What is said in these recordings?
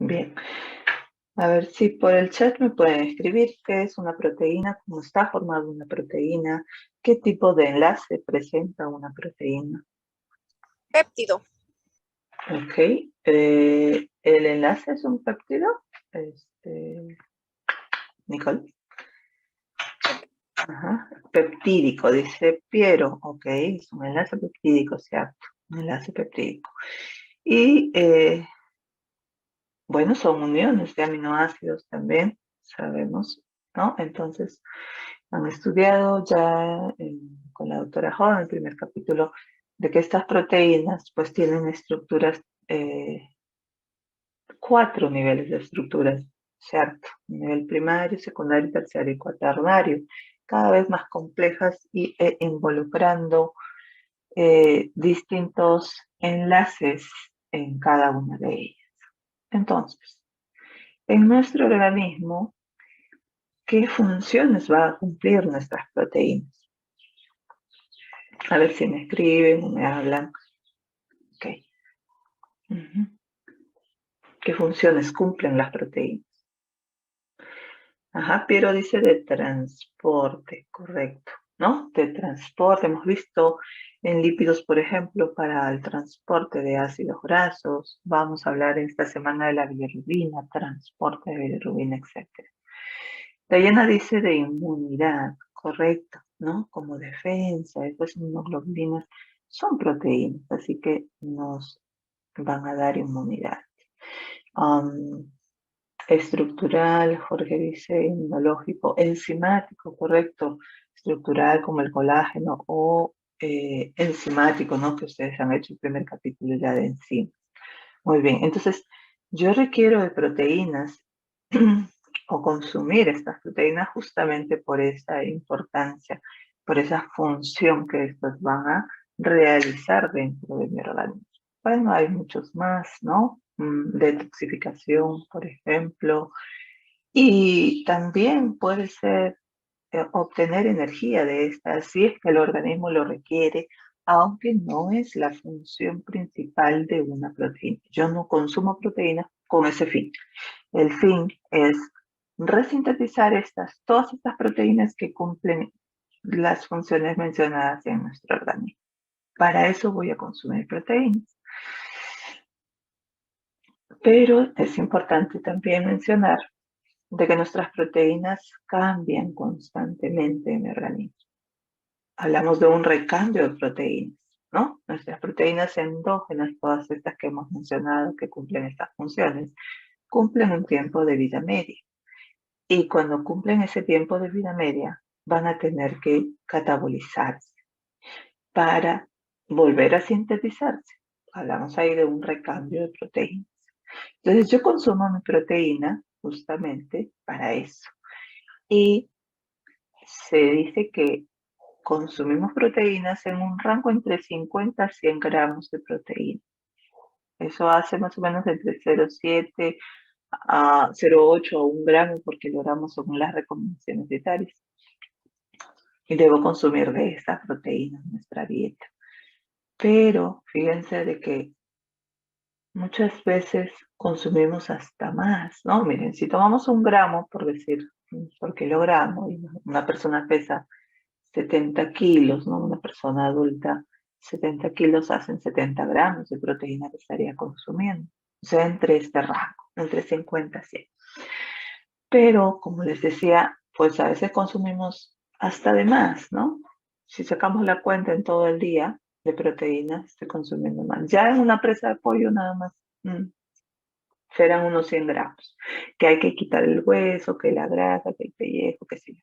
Bien. A ver si por el chat me pueden escribir qué es una proteína, cómo está formada una proteína, qué tipo de enlace presenta una proteína. Péptido. Ok. ¿El enlace es un péptido? Nicole. Ajá. Peptídico, dice Piero. Ok, es un enlace peptídico, cierto. Un enlace peptídico. Y bueno, son uniones de aminoácidos también, sabemos, ¿no? Entonces, han estudiado ya con la doctora Ho en el primer capítulo de que estas proteínas pues tienen estructuras, 4 niveles de estructuras, ¿cierto? Nivel primario, secundario, terciario y cuaternario, cada vez más complejas y involucrando distintos enlaces en cada una de ellas. Entonces, en nuestro organismo, ¿qué funciones va a cumplir nuestras proteínas? A ver si me escriben o me hablan. Ok. ¿Qué funciones cumplen las proteínas? Ajá, Piero dice de transporte, correcto, ¿no? De transporte. Hemos visto en lípidos, por ejemplo, para el transporte de ácidos grasos. Vamos a hablar esta semana de la bilirrubina, transporte de bilirrubina, etc. Dayana dice de inmunidad, correcto, ¿no? Como defensa, después inmunoglobulinas son proteínas, así que nos van a dar inmunidad. Estructural, Jorge dice inmunológico, enzimático, correcto, estructural como el colágeno o enzimático, ¿no? Que ustedes han hecho el primer capítulo ya de enzimas. Muy bien, entonces yo requiero de proteínas o consumir estas proteínas justamente por esa importancia, por esa función que estas van a realizar dentro de mi organismo. Bueno, hay muchos más, ¿no? Detoxificación, por ejemplo, y también puede ser obtener energía de estas si es que el organismo lo requiere, aunque no es la función principal de una proteína. Yo no consumo proteínas con ese fin. El fin es resintetizar todas estas proteínas que cumplen las funciones mencionadas en nuestro organismo. Para eso voy a consumir proteínas. Pero es importante también mencionar de que nuestras proteínas cambian constantemente en el organismo. Hablamos de un recambio de proteínas, ¿no? Nuestras proteínas endógenas, todas estas que hemos mencionado que cumplen estas funciones, cumplen un tiempo de vida media. Y cuando cumplen ese tiempo de vida media, van a tener que catabolizarse para volver a sintetizarse. Hablamos ahí de un recambio de proteínas. Entonces yo consumo mi proteína justamente para eso. Y se dice que consumimos proteínas en un rango entre 50 a 100 gramos de proteína. Eso hace más o menos entre 0,7 a 0,8 a 1 gramo por kilogramo según las recomendaciones dietarias. Y debo consumir de esta proteína en nuestra dieta. Pero fíjense de que muchas veces consumimos hasta más, ¿no? Miren, si tomamos 1 gramo, por decir, por kilogramo, y una persona pesa 70 kilos, ¿no? Una persona adulta, 70 kilos hacen 70 gramos de proteína que estaría consumiendo. O sea, entre este rango, entre 50 y 100. Pero, como les decía, pues a veces consumimos hasta de más, ¿no? Si sacamos la cuenta en todo el día de proteínas, estoy consumiendo más. Ya en una presa de pollo nada más serán unos 100 gramos, que hay que quitar el hueso, que la grasa, que el pellejo, que sí,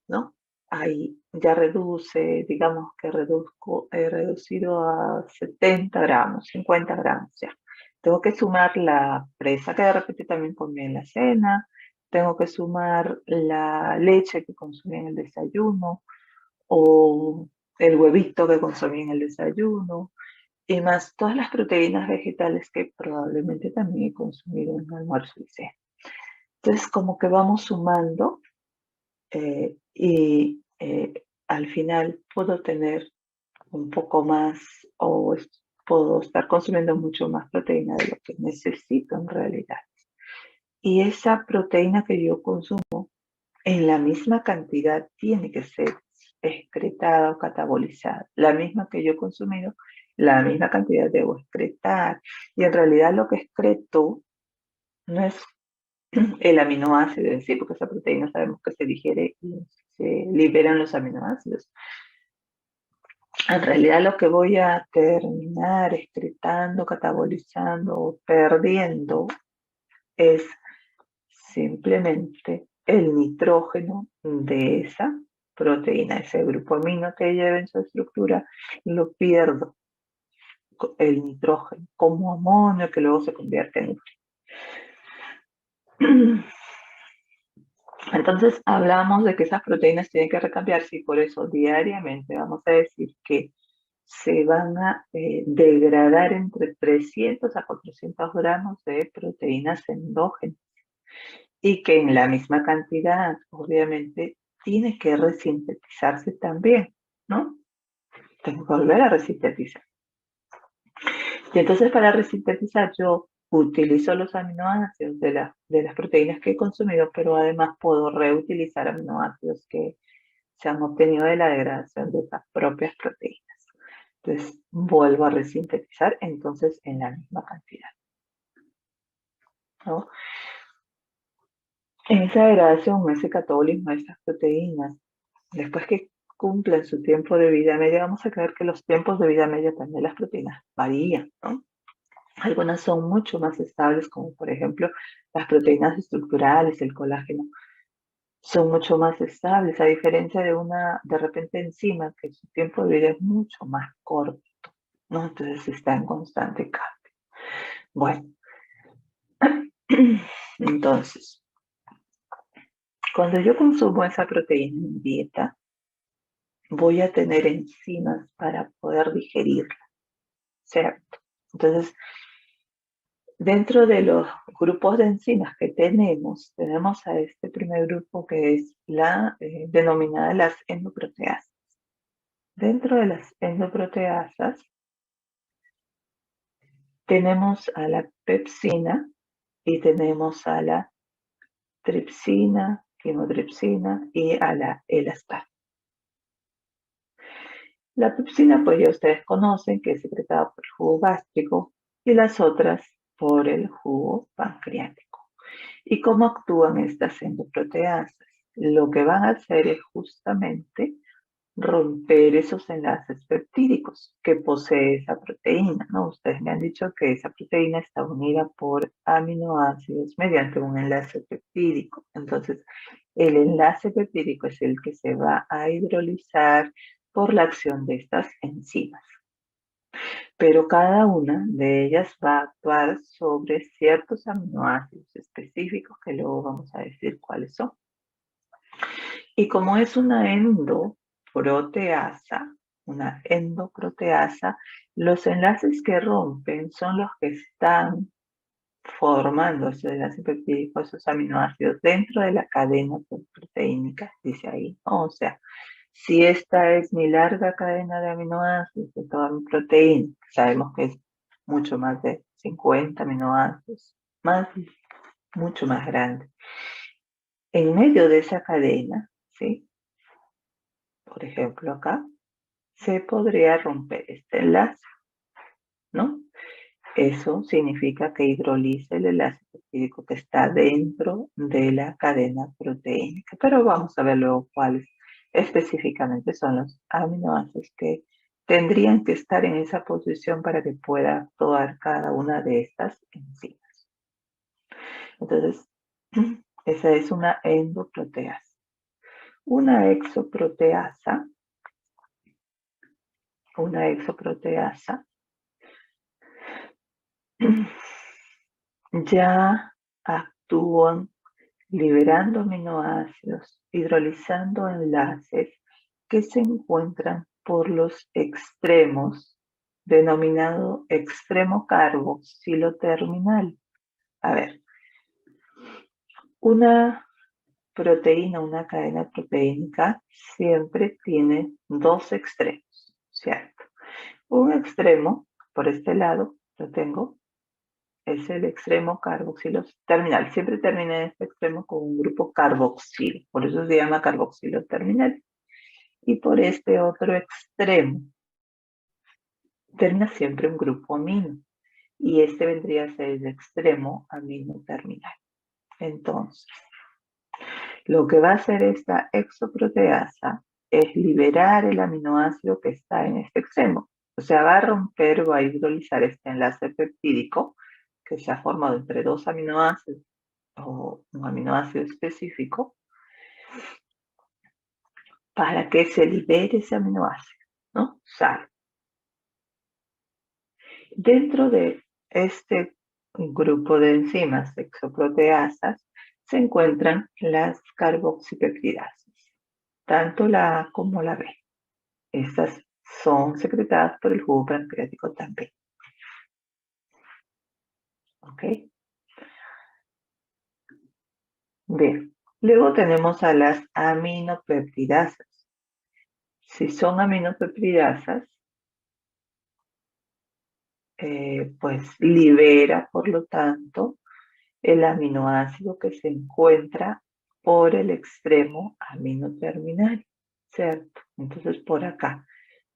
¿no? Ahí ya reduce, digamos que he reducido a 70 gramos, 50 gramos ya. Tengo que sumar la presa que de repente también comí en la cena, tengo que sumar la leche que consumí en el desayuno o el huevito que consumí en el desayuno y más todas las proteínas vegetales que probablemente también he consumido en almuerzo y cena. Entonces, como que vamos sumando y al final puedo tener un poco más o puedo estar consumiendo mucho más proteína de lo que necesito en realidad. Y esa proteína que yo consumo en la misma cantidad tiene que ser excretada o catabolizada. La misma que yo he consumido, la misma cantidad debo excretar. Y en realidad lo que excreto no es el aminoácido en sí, porque esa proteína sabemos que se digiere y se liberan los aminoácidos. En realidad lo que voy a terminar excretando, catabolizando o perdiendo es simplemente el nitrógeno de esa proteína, ese grupo amino que lleva en su estructura, lo pierdo, el nitrógeno, como amonio que luego se convierte en Entonces hablamos de que esas proteínas tienen que recambiarse y por eso diariamente vamos a decir que se van a degradar entre 300 a 400 gramos de proteínas endógenas y que en la misma cantidad, obviamente, tiene que resintetizarse también, ¿no? Tengo que volver a resintetizar. Y entonces para resintetizar yo utilizo los aminoácidos de las proteínas que he consumido, pero además puedo reutilizar aminoácidos que se han obtenido de la degradación de esas propias proteínas. Entonces vuelvo a resintetizar entonces en la misma cantidad, ¿no? En esa degradación, ese catabolismo de estas proteínas, después que cumplen su tiempo de vida media, vamos a creer que los tiempos de vida media también de las proteínas varían, ¿no? Algunas son mucho más estables, como por ejemplo las proteínas estructurales, el colágeno, son mucho más estables, a diferencia de una, de repente, enzima, que su tiempo de vida es mucho más corto, ¿no? Entonces está en constante cambio. Bueno, entonces, cuando yo consumo esa proteína en dieta, voy a tener enzimas para poder digerirla, ¿cierto? Entonces, dentro de los grupos de enzimas que tenemos a este primer grupo que es la denominada las endoproteasas. Dentro de las endoproteasas tenemos a la pepsina y tenemos a la tripsina, quimotripsina y a la elastasa. La pepsina, pues ya ustedes conocen que es secretada por el jugo gástrico y las otras por el jugo pancreático. ¿Y cómo actúan estas endoproteasas? Lo que van a hacer es justamente romper esos enlaces peptídicos que posee esa proteína, ¿no? Ustedes me han dicho que esa proteína está unida por aminoácidos mediante un enlace peptídico. Entonces, el enlace peptídico es el que se va a hidrolizar por la acción de estas enzimas. Pero cada una de ellas va a actuar sobre ciertos aminoácidos específicos que luego vamos a decir cuáles son. Y como es una endoproteasa, los enlaces que rompen son los que están formando ese enlace peptídico, esos aminoácidos dentro de la cadena proteínica, dice ahí. O sea, si esta es mi larga cadena de aminoácidos de toda mi proteína, sabemos que es mucho más de 50 aminoácidos, mucho más grande. En medio de esa cadena, ¿sí? Por ejemplo, acá se podría romper este enlace, ¿no? Eso significa que hidroliza el enlace peptídico que está dentro de la cadena proteínica. Pero vamos a ver luego cuáles específicamente son los aminoácidos que tendrían que estar en esa posición para que pueda actuar cada una de estas enzimas. Entonces, esa es una endoproteasa. Una exoproteasa ya actúan liberando aminoácidos, hidrolizando enlaces que se encuentran por los extremos, denominado extremo carboxilo-terminal. A ver, una proteína, una cadena proteínica, siempre tiene dos extremos, ¿cierto? Un extremo, por este lado, lo tengo, es el extremo carboxilo terminal. Siempre termina en este extremo con un grupo carboxilo, por eso se llama carboxilo terminal. Y por este otro extremo termina siempre un grupo amino, y este vendría a ser el extremo amino terminal. Entonces, lo que va a hacer esta exoproteasa es liberar el aminoácido que está en este extremo. O sea, va a romper o a hidrolizar este enlace peptídico que se ha formado entre dos aminoácidos o un aminoácido específico para que se libere ese aminoácido, ¿no? Sal. Dentro de este grupo de enzimas exoproteasas se encuentran las carboxipeptidasas, tanto la A como la B. Estas son secretadas por el jugo pancreático también. ¿Ok? Bien. Luego tenemos a las aminopeptidasas. Si son aminopeptidasas, pues libera, por lo tanto, el aminoácido que se encuentra por el extremo amino terminal, ¿cierto? Entonces, por acá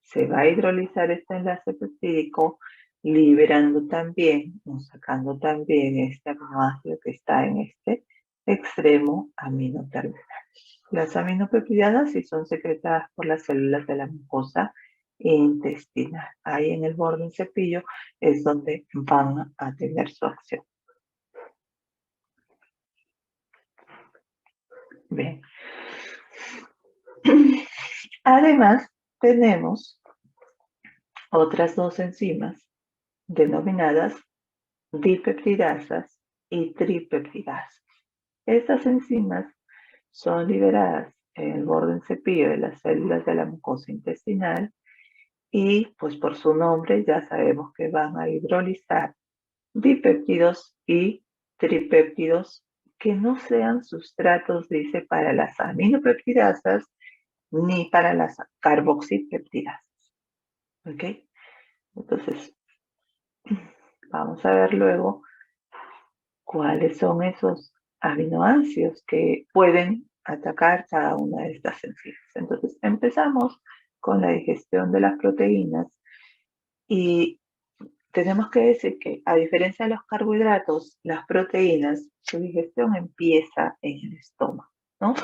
se va a hidrolizar este enlace peptídico, liberando también, o sacando también este aminoácido que está en este extremo amino terminal. Las aminopeptidadas sí son secretadas por las células de la mucosa intestinal. Ahí en el borde del cepillo es donde van a tener su acción. Bien. Además, tenemos otras dos enzimas denominadas dipeptidasas y tripeptidasas. Estas enzimas son liberadas en el borde del cepillo de las células de la mucosa intestinal y, pues por su nombre, ya sabemos que van a hidrolizar dipéptidos y tripéptidos que no sean sustratos, dice, para las aminopeptidasas ni para las carboxipeptidasas. ¿Ok? Entonces, vamos a ver luego cuáles son esos aminoácidos que pueden atacar cada una de estas enzimas. Entonces, empezamos con la digestión de las proteínas y tenemos que decir que, a diferencia de los carbohidratos, las proteínas, su digestión empieza en el estómago, ¿no?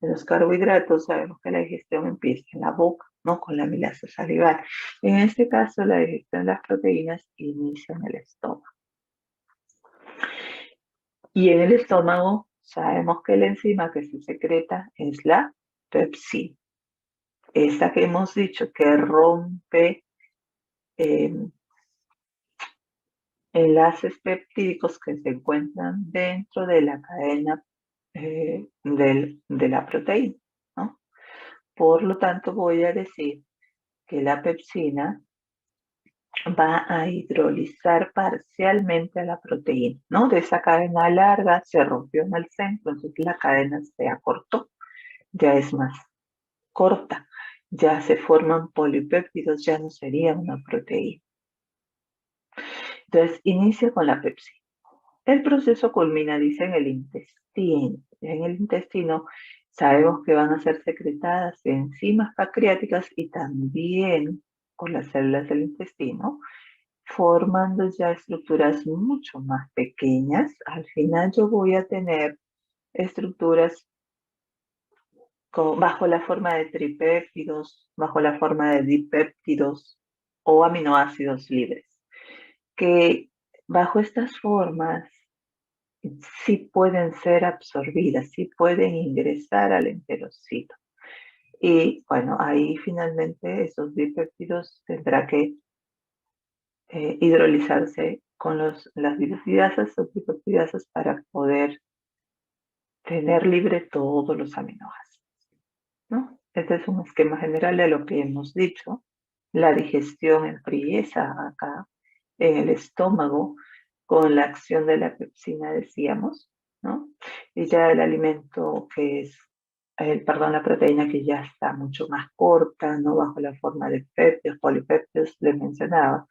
En los carbohidratos sabemos que la digestión empieza en la boca, ¿no? Con la amilasa salival. En este caso, la digestión de las proteínas inicia en el estómago. Y en el estómago sabemos que la enzima que se secreta es la pepsina. Esta que hemos dicho que rompe enlaces peptídicos que se encuentran dentro de la cadena de la proteína, ¿no? Por lo tanto, voy a decir que la pepsina va a hidrolizar parcialmente a la proteína, ¿no? De esa cadena larga se rompió en el centro, entonces la cadena se acortó, ya es más corta, ya se forman polipéptidos, ya no sería una proteína. Entonces, inicia con la pepsina. El proceso culmina, dice, en el intestino. En el intestino sabemos que van a ser secretadas enzimas pancreáticas y también por las células del intestino, formando ya estructuras mucho más pequeñas. Al final yo voy a tener estructuras bajo la forma de tripéptidos, bajo la forma de dipéptidos o aminoácidos libres, que bajo estas formas sí pueden ser absorbidas, sí pueden ingresar al enterocito. Y bueno, ahí finalmente esos dipéptidos tendrá que hidrolizarse con las dipeptidasas o tripeptidasas para poder tener libre todos los aminoácidos, ¿no? Este es un esquema general de lo que hemos dicho. La digestión empieza acá en el estómago con la acción de la pepsina, decíamos, ¿no? Y ya el alimento que es, la proteína que ya está mucho más corta, ¿no? Bajo la forma de péptidos, polipéptidos, les mencionaba,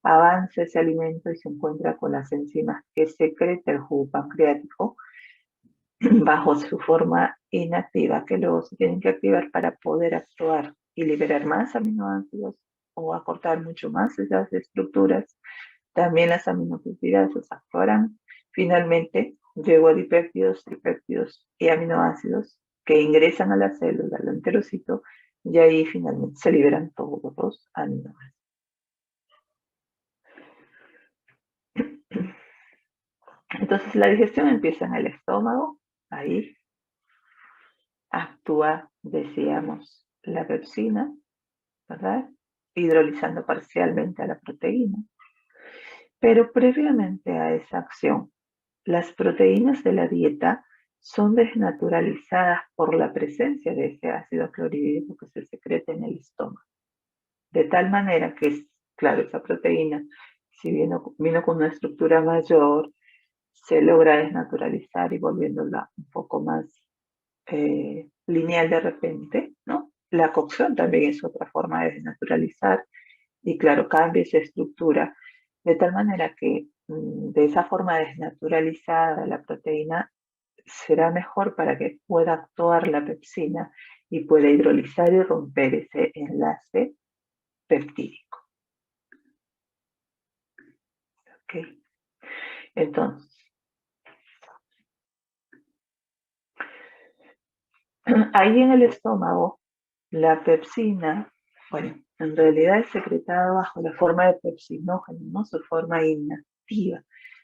avanza ese alimento y se encuentra con las enzimas que secreta el jugo pancreático bajo su forma inactiva, que luego se tienen que activar para poder actuar y liberar más aminoácidos o acortar mucho más esas estructuras. También las aminopeptidasas actuarán. Finalmente, luego a dipéptidos, tripéptidos y aminoácidos que ingresan a la célula, al enterocito, y ahí finalmente se liberan todos los aminoácidos. Entonces la digestión empieza en el estómago, ahí actúa, decíamos, la pepsina, ¿verdad? Hidrolizando parcialmente a la proteína. Pero previamente a esa acción, las proteínas de la dieta son desnaturalizadas por la presencia de ese ácido clorhídrico que se secreta en el estómago. De tal manera que, claro, esa proteína, si vino con una estructura mayor, se logra desnaturalizar y volviéndola un poco más lineal de repente, ¿no? La cocción también es otra forma de desnaturalizar y claro, cambia esa estructura de tal manera que de esa forma desnaturalizada la proteína será mejor para que pueda actuar la pepsina y pueda hidrolizar y romper ese enlace peptídico. ¿Ok? Entonces, ahí en el estómago, la pepsina, bueno, en realidad es secretada bajo la forma de pepsinógeno, no su forma inactiva.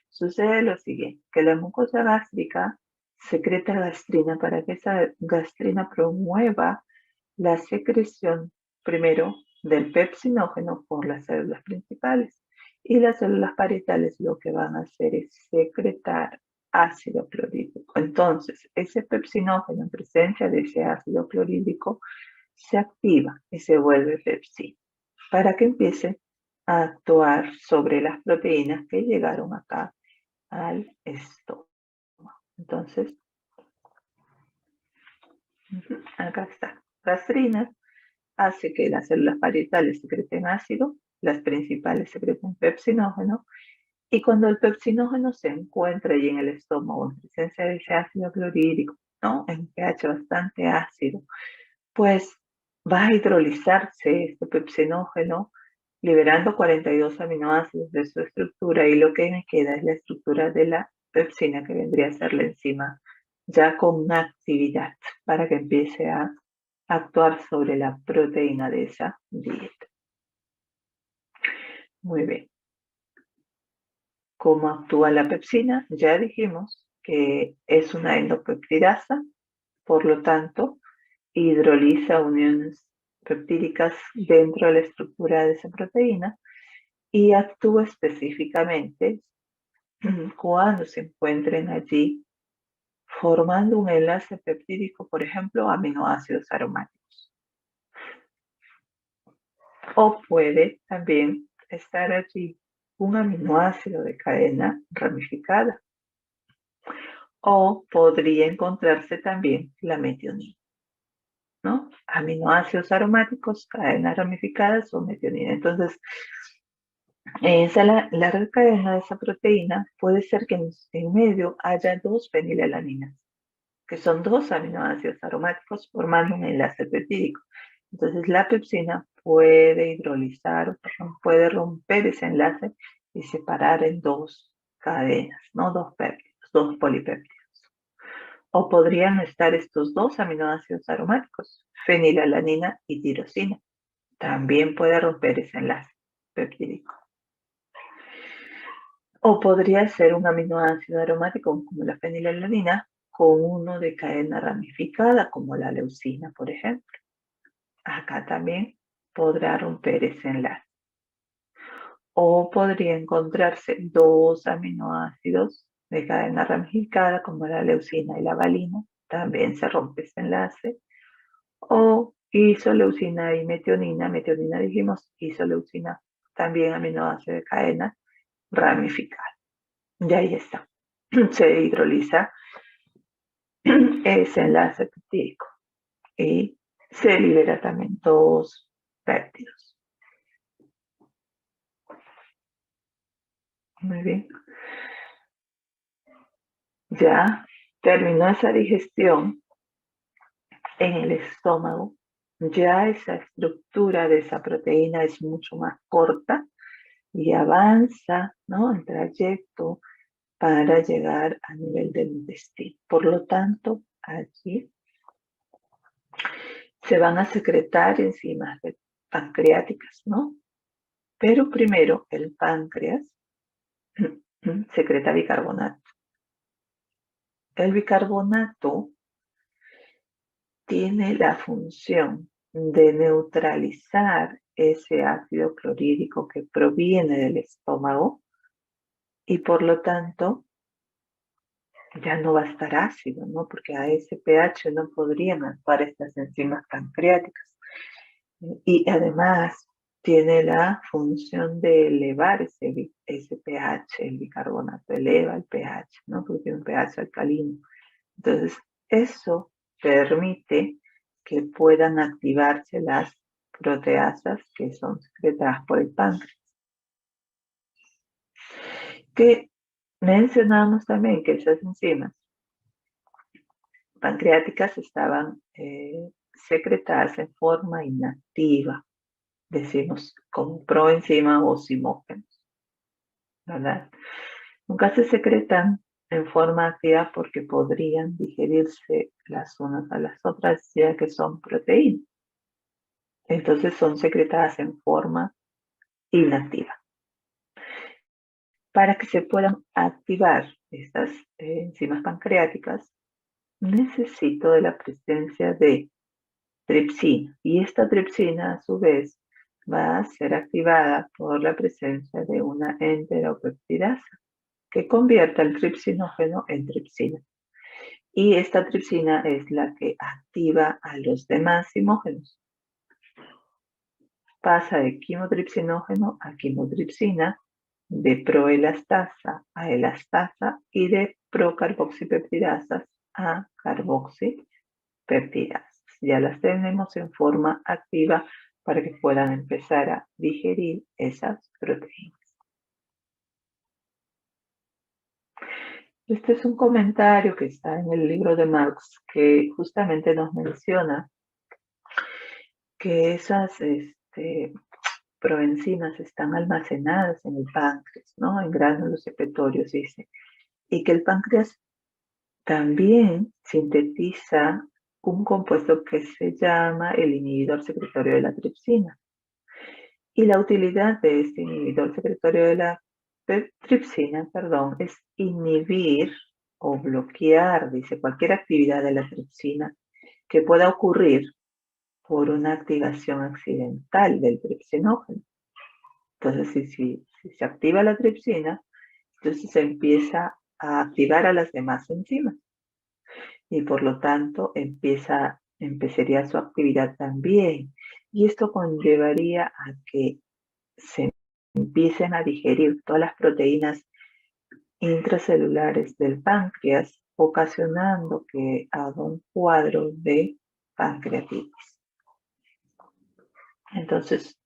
Sucede lo siguiente, que la mucosa gástrica secreta gastrina para que esa gastrina promueva la secreción primero del pepsinógeno por las células principales y las células parietales lo que van a hacer es secretar ácido clorhídrico. Entonces, ese pepsinógeno en presencia de ese ácido clorhídrico se activa y se vuelve pepsina para que empiece a actuar sobre las proteínas que llegaron acá al estómago. Entonces, acá está. Gastrina hace que las células parietales secreten ácido, las principales secreten pepsinógeno, y cuando el pepsinógeno se encuentra allí en el estómago en presencia de ese ácido clorhídrico, ¿no? En pH bastante ácido, pues va a hidrolizarse este pepsinógeno liberando 42 aminoácidos de su estructura y lo que me queda es la estructura de la pepsina que vendría a ser la enzima ya con una actividad para que empiece a actuar sobre la proteína de esa dieta. Muy bien. ¿Cómo actúa la pepsina? Ya dijimos que es una endopeptidasa, por lo tanto, hidroliza uniones peptídicas dentro de la estructura de esa proteína y actúa específicamente cuando se encuentren allí formando un enlace peptídico, por ejemplo, aminoácidos aromáticos. O puede también estar allí un aminoácido de cadena ramificada. O podría encontrarse también la metionina, ¿no? Aminoácidos aromáticos, cadenas ramificadas o metionina. Entonces, esa larga cadena de esa proteína puede ser que en medio haya dos fenilelaninas, que son dos aminoácidos aromáticos formando un enlace peptídico. Entonces la pepsina puede hidrolizar, puede romper ese enlace y separar en dos cadenas, ¿no? Dos péptidos, dos polipéptidos. O podrían estar estos dos aminoácidos aromáticos, fenilalanina y tirosina. También puede romper ese enlace peptídico. O podría ser un aminoácido aromático como la fenilalanina con uno de cadena ramificada como la leucina, por ejemplo. Acá también podrá romper ese enlace. O podría encontrarse dos aminoácidos de cadena ramificada como la leucina y la valina. También se rompe ese enlace. O isoleucina y metionina. Metionina dijimos, isoleucina también aminoácido de cadena ramificada. Y ahí está. Se hidroliza ese enlace peptídico y se libera también dos péptidos. Muy bien. Ya terminó esa digestión en el estómago. Ya esa estructura de esa proteína es mucho más corta y avanza, ¿no?, el trayecto para llegar a nivel del intestino. Por lo tanto, allí se van a secretar enzimas pancreáticas, ¿no? Pero primero el páncreas secreta bicarbonato. El bicarbonato tiene la función de neutralizar ese ácido clorhídrico que proviene del estómago y por lo tanto ya no va a estar ácido, ¿no? Porque a ese pH no podrían actuar estas enzimas pancreáticas. Y además tiene la función de elevar ese pH, el bicarbonato eleva el pH, ¿no? Porque tiene un pH alcalino. Entonces, eso permite que puedan activarse las proteasas que son secretadas por el páncreas. Que mencionamos también que esas enzimas pancreáticas estaban secretadas en forma inactiva, decimos como proenzima o zimógenos, ¿verdad? Nunca se secretan en forma activa porque podrían digerirse las unas a las otras, ya que son proteínas. Entonces son secretadas en forma inactiva. Para que se puedan activar estas enzimas pancreáticas, necesito de la presencia de tripsina. Y esta tripsina, a su vez, va a ser activada por la presencia de una enteropeptidasa que convierta el tripsinógeno en tripsina. Y esta tripsina es la que activa a los demás zimógenos. Pasa de quimotripsinógeno a quimotripsina, de proelastasa a elastasa y de procarboxipeptidasas a carboxipeptidasas. Ya las tenemos en forma activa para que puedan empezar a digerir esas proteínas. Este es un comentario que está en el libro de Marx que justamente nos menciona que esas proenzimas están almacenadas en el páncreas, ¿no? En gránulos secretorios, dice. Y que el páncreas también sintetiza un compuesto que se llama el inhibidor secretorio de la tripsina. Y la utilidad de este inhibidor secretorio de la tripsina, es inhibir o bloquear, dice, cualquier actividad de la tripsina que pueda ocurrir por una activación accidental del tripsinógeno. Entonces, si se activa la tripsina, entonces se empieza a activar a las demás enzimas y por lo tanto empezaría su actividad también. Y esto conllevaría a que se empiecen a digerir todas las proteínas intracelulares del páncreas, ocasionando que haga un cuadro de pancreatitis. Entonces,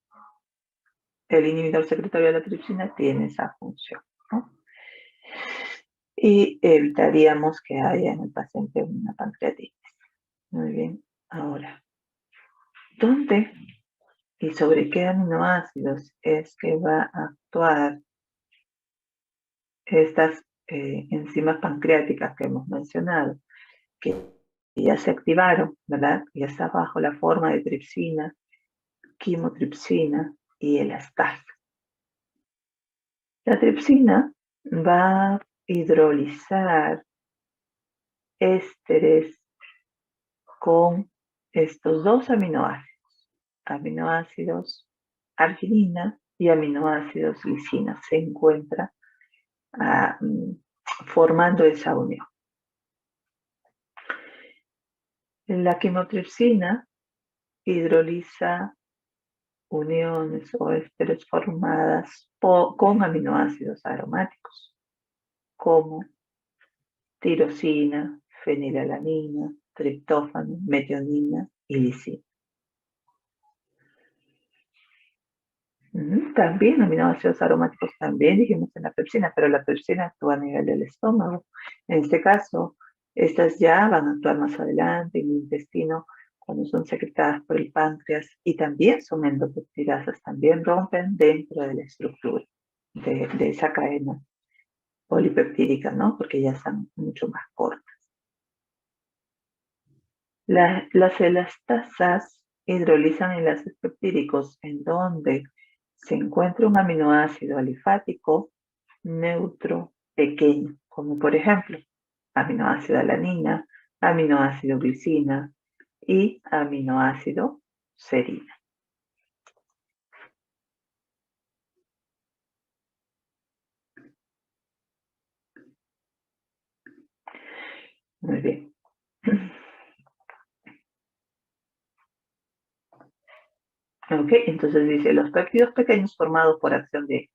el inhibidor secretorio de la tripsina tiene esa función, ¿no? Y evitaríamos que haya en el paciente una pancreatitis. Muy bien, ahora, ¿dónde y sobre qué aminoácidos es que va a actuar estas enzimas pancreáticas que hemos mencionado, que ya se activaron, ¿verdad? Ya está bajo la forma de tripsina, quimotripsina y elastasa. La tripsina va a hidrolizar ésteres con estos dos aminoácidos arginina y aminoácidos lisina. Se encuentra formando esa unión. La quimotripsina hidroliza uniones o ésteres formadas con aminoácidos aromáticos como tirosina, fenilalanina, triptófano, metionina y lisina. también aminoácidos aromáticos, también dijimos en la pepsina, pero la pepsina actúa a nivel del estómago. En este caso, estas ya van a actuar más adelante en el intestino cuando son secretadas por el páncreas y también son endopeptidasas, también rompen dentro de la estructura de esa cadena polipeptídica, ¿no? Porque ya están mucho más cortas. Las elastasas hidrolizan enlaces peptídicos en donde se encuentra un aminoácido alifático neutro pequeño, como por ejemplo aminoácido alanina, aminoácido glicina y aminoácido serina. Muy bien. Ok, entonces dice, los péptidos pequeños formados por acción de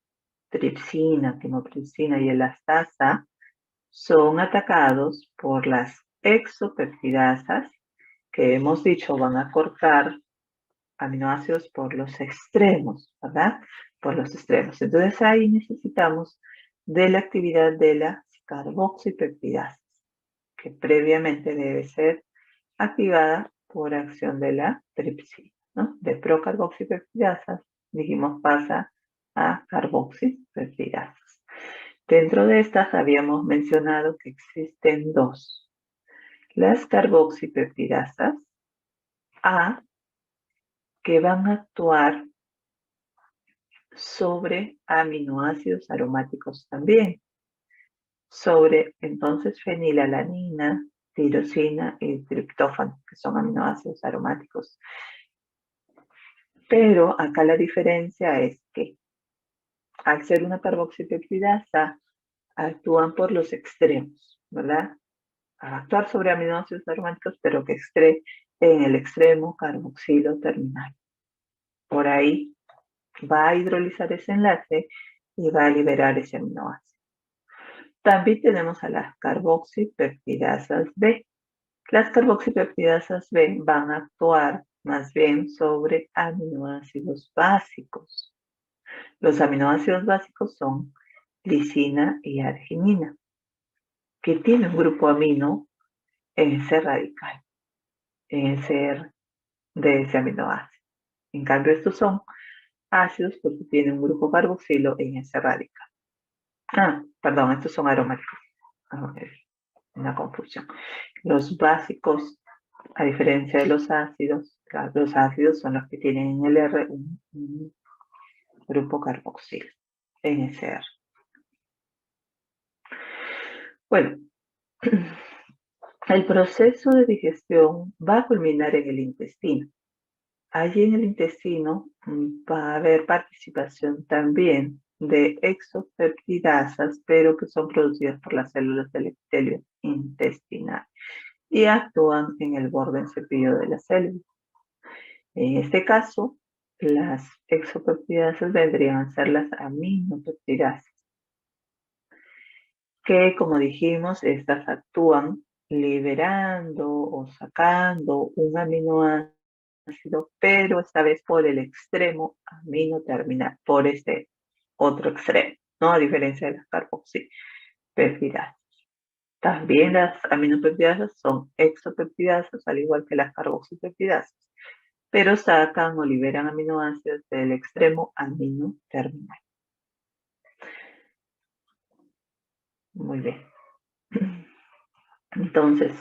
tripsina, quimotripsina y elastasa son atacados por las exopeptidasas que hemos dicho van a cortar aminoácidos por los extremos, ¿verdad? Por los extremos. Entonces ahí necesitamos de la actividad de las carboxipeptidasas, que previamente debe ser activada por acción de la tripsina, ¿no? De procarboxipeptidasas, dijimos, pasa a carboxipeptidasas. Dentro de estas habíamos mencionado que existen dos. Las carboxipeptidasas A, que van a actuar sobre aminoácidos aromáticos también, sobre entonces fenilalanina, tirosina y triptófano, que son aminoácidos aromáticos. Pero acá la diferencia es que al ser una carboxipeptidasa, actúan por los extremos, ¿verdad? A actuar sobre aminoácidos aromáticos, pero que extrae en el extremo carboxilo terminal. Por ahí va a hidrolizar ese enlace y va a liberar ese aminoácido. También tenemos a las carboxipeptidasas B. Las carboxipeptidasas B van a actuar más bien sobre aminoácidos básicos. Los aminoácidos básicos son glicina y arginina, que tienen un grupo amino en ese radical, en ese de ese aminoácido. En cambio, estos son ácidos porque tienen un grupo carboxilo en ese radical. Perdón, estos son aromáticos. Una confusión. Los básicos, a diferencia de los ácidos son los que tienen en el R un grupo carboxilo, NCR. Bueno, el proceso de digestión va a culminar en el intestino. Allí en el intestino va a haber participación también de exopeptidasas, pero que son producidas por las células del epitelio intestinal y actúan en el borde en cepillo de la célula. En este caso, las exopeptidasas vendrían a ser las aminopeptidasas, que como dijimos, estas actúan liberando o sacando un aminoácido, pero esta vez por el extremo amino terminal, por este otro extremo, ¿no? A diferencia de las carboxipeptidasas. También las aminopeptidasas son exopeptidasas, al igual que las carboxipeptidasas, pero sacan o liberan aminoácidos del extremo amino terminal. Muy bien. Entonces,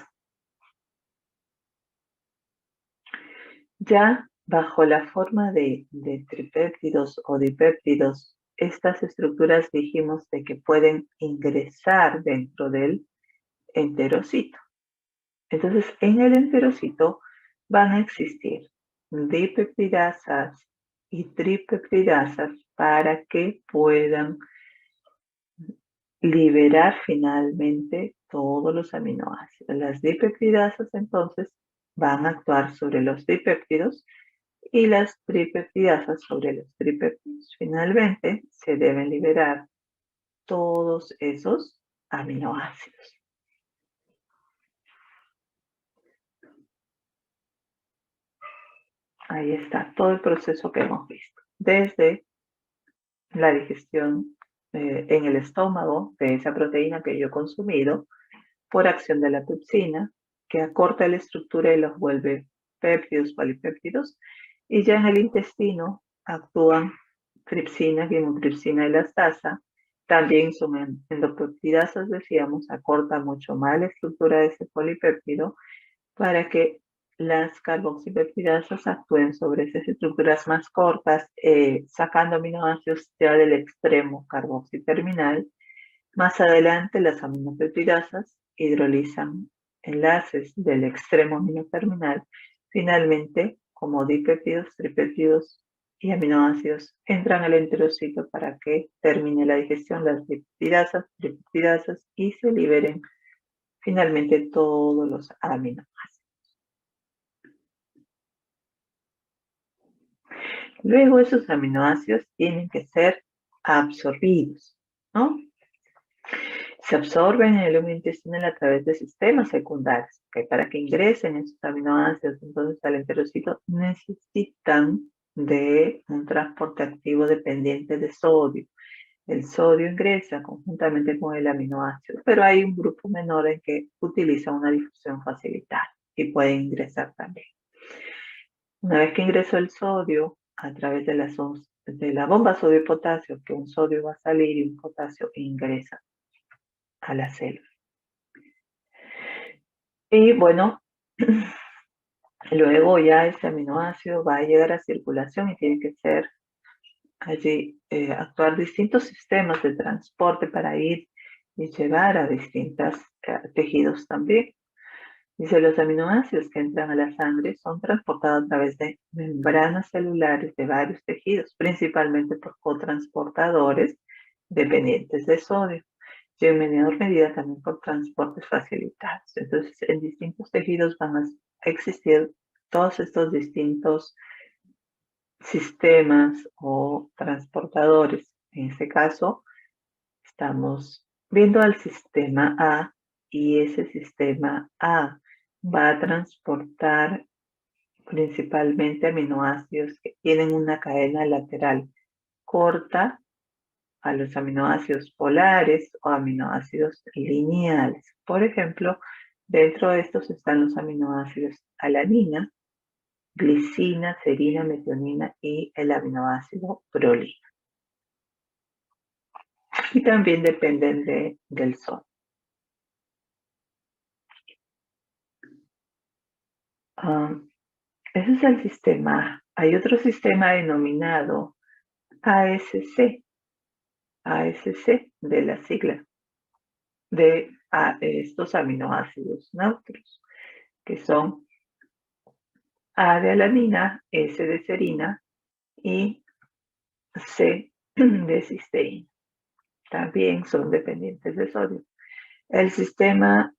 ya bajo la forma de tripéptidos o dipéptidos, estas estructuras dijimos de que pueden ingresar dentro del enterocito. Entonces, en el enterocito van a existir dipeptidasas y tripeptidasas para que puedan liberar finalmente todos los aminoácidos. Las dipeptidasas entonces van a actuar sobre los dipéptidos y las tripeptidasas sobre los tripéptidos. Finalmente se deben liberar todos esos aminoácidos. Ahí está todo el proceso que hemos visto. Desde la digestión en el estómago de esa proteína que yo he consumido por acción de la pepsina, que acorta la estructura y los vuelve péptidos, polipéptidos, y ya en el intestino actúan tripsina, quimotripsina y lactasa. También son endopeptidasas, decíamos, acorta mucho más la estructura de ese polipéptido para que las carboxipeptidasas actúen sobre esas estructuras más cortas, sacando aminoácidos ya del extremo carboxiterminal. Más adelante, las aminopeptidasas hidrolizan enlaces del extremo aminoterminal. Finalmente, como dipéptidos, tripéptidos y aminoácidos, entran al enterocito para que termine la digestión las lipidasas, tripeptidasas y se liberen finalmente todos los aminoácidos. Luego esos aminoácidos tienen que ser absorbidos, ¿no? Se absorben en el humo intestinal a través de sistemas secundarios, que para que ingresen esos aminoácidos entonces al enterocito necesitan de un transporte activo dependiente de sodio. El sodio ingresa conjuntamente con el aminoácido, pero hay un grupo menor en que utiliza una difusión facilitada y puede ingresar también. Una vez que ingresó el sodio a través de la bomba sodio-potasio, que un sodio va a salir y un potasio ingresa a la célula. Y bueno, luego ya ese aminoácido va a llegar a circulación y tiene que ser allí actuar distintos sistemas de transporte para ir y llevar a distintos tejidos también. Dice, los aminoácidos que entran a la sangre son transportados a través de membranas celulares de varios tejidos, principalmente por cotransportadores dependientes de sodio y en menor medida también por transportes facilitados. Entonces, en distintos tejidos van a existir todos estos distintos sistemas o transportadores. En este caso, estamos viendo al sistema A y ese sistema A va a transportar principalmente aminoácidos que tienen una cadena lateral corta a los aminoácidos polares o aminoácidos lineales. Por ejemplo, dentro de estos están los aminoácidos alanina, glicina, serina, metionina y el aminoácido prolina. Y también dependen del sol. Ese es el sistema. Hay otro sistema denominado ASC, ASC de la sigla de estos aminoácidos neutros, que son A de alanina, S de serina y C de cisteína. También son dependientes de sodio. El sistema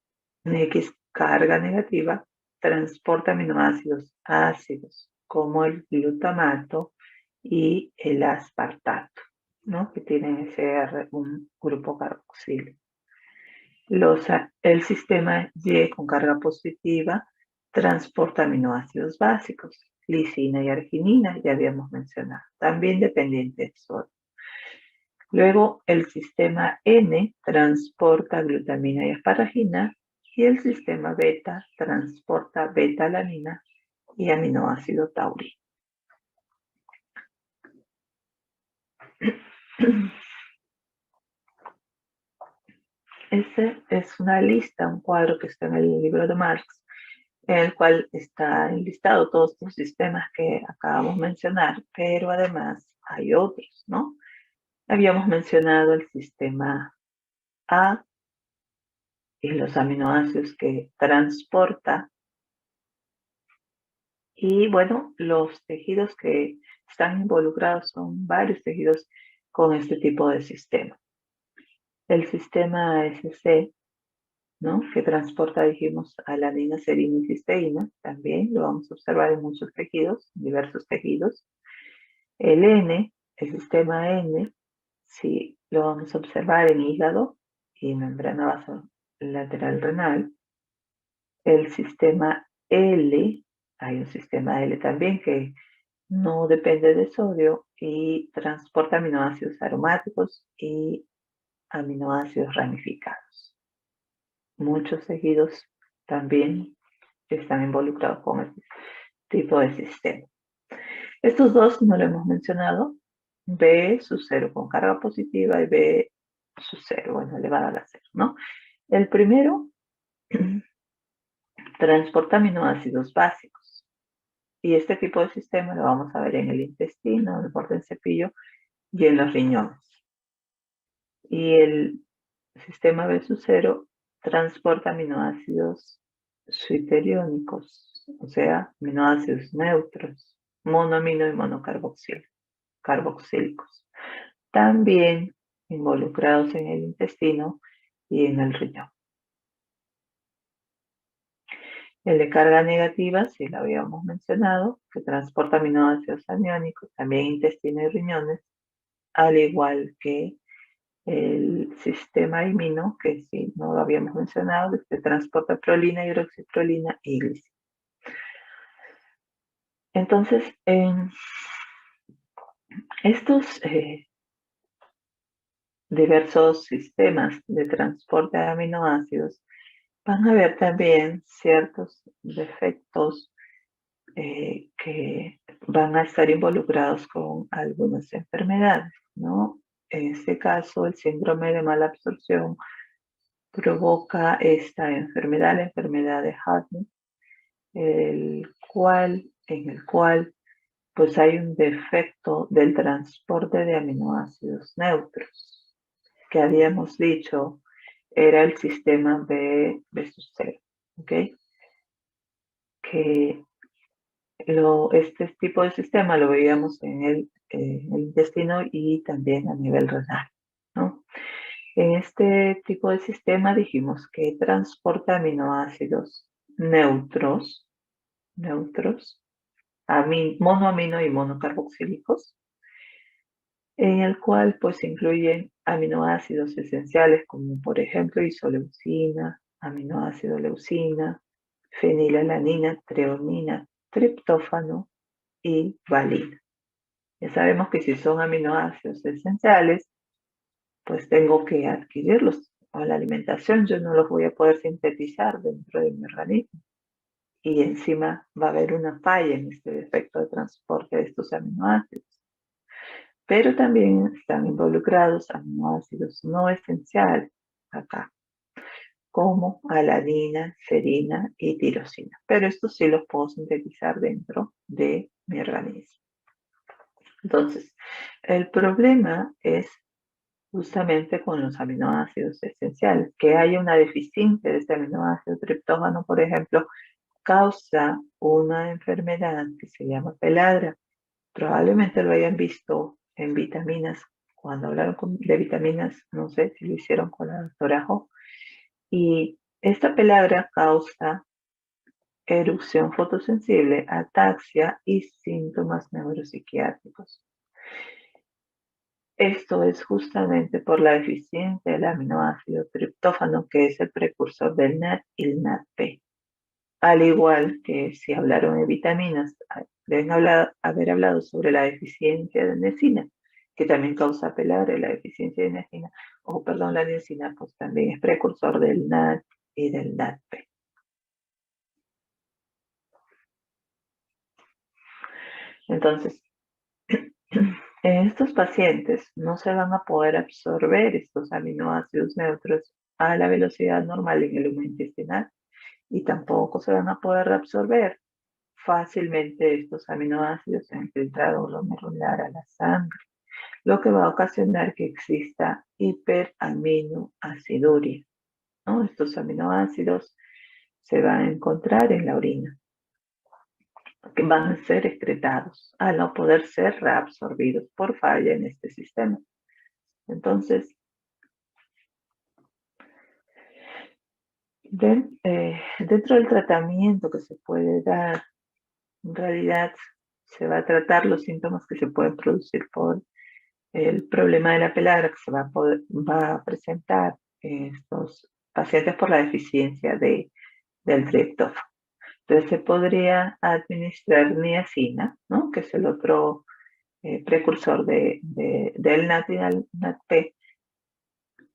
X carga negativa transporta aminoácidos ácidos como el glutamato y el aspartato, ¿no? Que tienen un grupo carboxilo. El sistema Y con carga positiva transporta aminoácidos básicos, lisina y arginina, ya habíamos mencionado, también dependientes de sodio. Luego, el sistema N transporta glutamina y asparagina y el sistema beta transporta beta-alanina y aminoácido taurino. Esta es una lista, un cuadro que está en el libro de Marx, en el cual está enlistado todos los sistemas que acabamos de mencionar, pero además hay otros, ¿no? Habíamos mencionado el sistema A y los aminoácidos que transporta. Y bueno, los tejidos que están involucrados son varios tejidos con este tipo de sistema. El sistema ASC, ¿no? Que transporta, dijimos, alanina, serina y cisteína, también lo vamos a observar en muchos tejidos, diversos tejidos. El N, el sistema N, sí, lo vamos a observar en hígado y membrana basolateral renal. El sistema L, hay un sistema L también que no depende de sodio y transporta aminoácidos aromáticos y aminoácidos ramificados. Muchos tejidos también están involucrados con este tipo de sistema. Estos dos no lo hemos mencionado, B sub 0 con carga positiva y B sub 0, bueno, elevada a la 0, ¿no? El primero transporta aminoácidos básicos y este tipo de sistema lo vamos a ver en el intestino, en el borde del cepillo y en los riñones. Y el sistema B sub 0 transporta aminoácidos suiteriónicos, o sea, aminoácidos neutros, monoamino y monocarboxílicos, también involucrados en el intestino y en el riñón. El de carga negativa, sí lo habíamos mencionado, que transporta aminoácidos aniónicos, también intestino y riñones, al igual que el sistema imino, que sí no lo habíamos mencionado, que transporta prolina, hidroxiprolina y glicina. Entonces, en estos diversos sistemas de transporte de aminoácidos, van a haber también ciertos defectos que van a estar involucrados con algunas enfermedades, ¿no? En este caso, el síndrome de mala absorción provoca esta enfermedad, la enfermedad de Hartmann, en el cual pues hay un defecto del transporte de aminoácidos neutros, que habíamos dicho era el sistema B sub 0, ¿ok? Que este tipo de sistema lo veíamos en el intestino y también a nivel renal, ¿no? En este tipo de sistema dijimos que transporta aminoácidos neutros, monoamino y monocarboxílicos, en el cual pues incluyen aminoácidos esenciales como por ejemplo isoleucina, aminoácido leucina, fenilalanina, treonina, triptófano y valina. Ya sabemos que si son aminoácidos esenciales, pues tengo que adquirirlos. A la alimentación yo no los voy a poder sintetizar dentro de mi organismo. Y encima va a haber una falla en este defecto de transporte de estos aminoácidos. Pero también están involucrados aminoácidos no esenciales acá, como alanina, serina y tirosina. Pero estos sí los puedo sintetizar dentro de mi organismo. Entonces, el problema es justamente con los aminoácidos esenciales. Que haya una deficiencia de este aminoácido triptófano, por ejemplo, causa una enfermedad que se llama peladra. Probablemente lo hayan visto en vitaminas. Cuando hablaron de vitaminas, no sé si lo hicieron con la doctora Ho. Y esta peladra causa erupción fotosensible, ataxia y síntomas neuropsiquiátricos. Esto es justamente por la deficiencia del aminoácido triptófano, que es el precursor del NAD y el NADP. Al igual que si hablaron de vitaminas, deben haber hablado sobre la deficiencia de niacina, que también causa peladra. La deficiencia de niacina, la niacina pues también es precursor del NAD y del NADP. Entonces, en estos pacientes no se van a poder absorber estos aminoácidos neutros a la velocidad normal en el humo intestinal y tampoco se van a poder reabsorber fácilmente estos aminoácidos en el filtrado glomerular a la sangre, lo que va a ocasionar que exista hiperaminoaciduria, ¿no? Estos aminoácidos se van a encontrar en la orina, que van a ser excretados al no poder ser reabsorbidos por falla en este sistema. Entonces, dentro del tratamiento que se puede dar, en realidad se va a tratar los síntomas que se pueden producir por el problema de la peladra que se va a presentar en estos pacientes por la deficiencia del triptófano. Entonces se podría administrar niacina, ¿no? Que es el otro precursor del NAT y del NAT-P,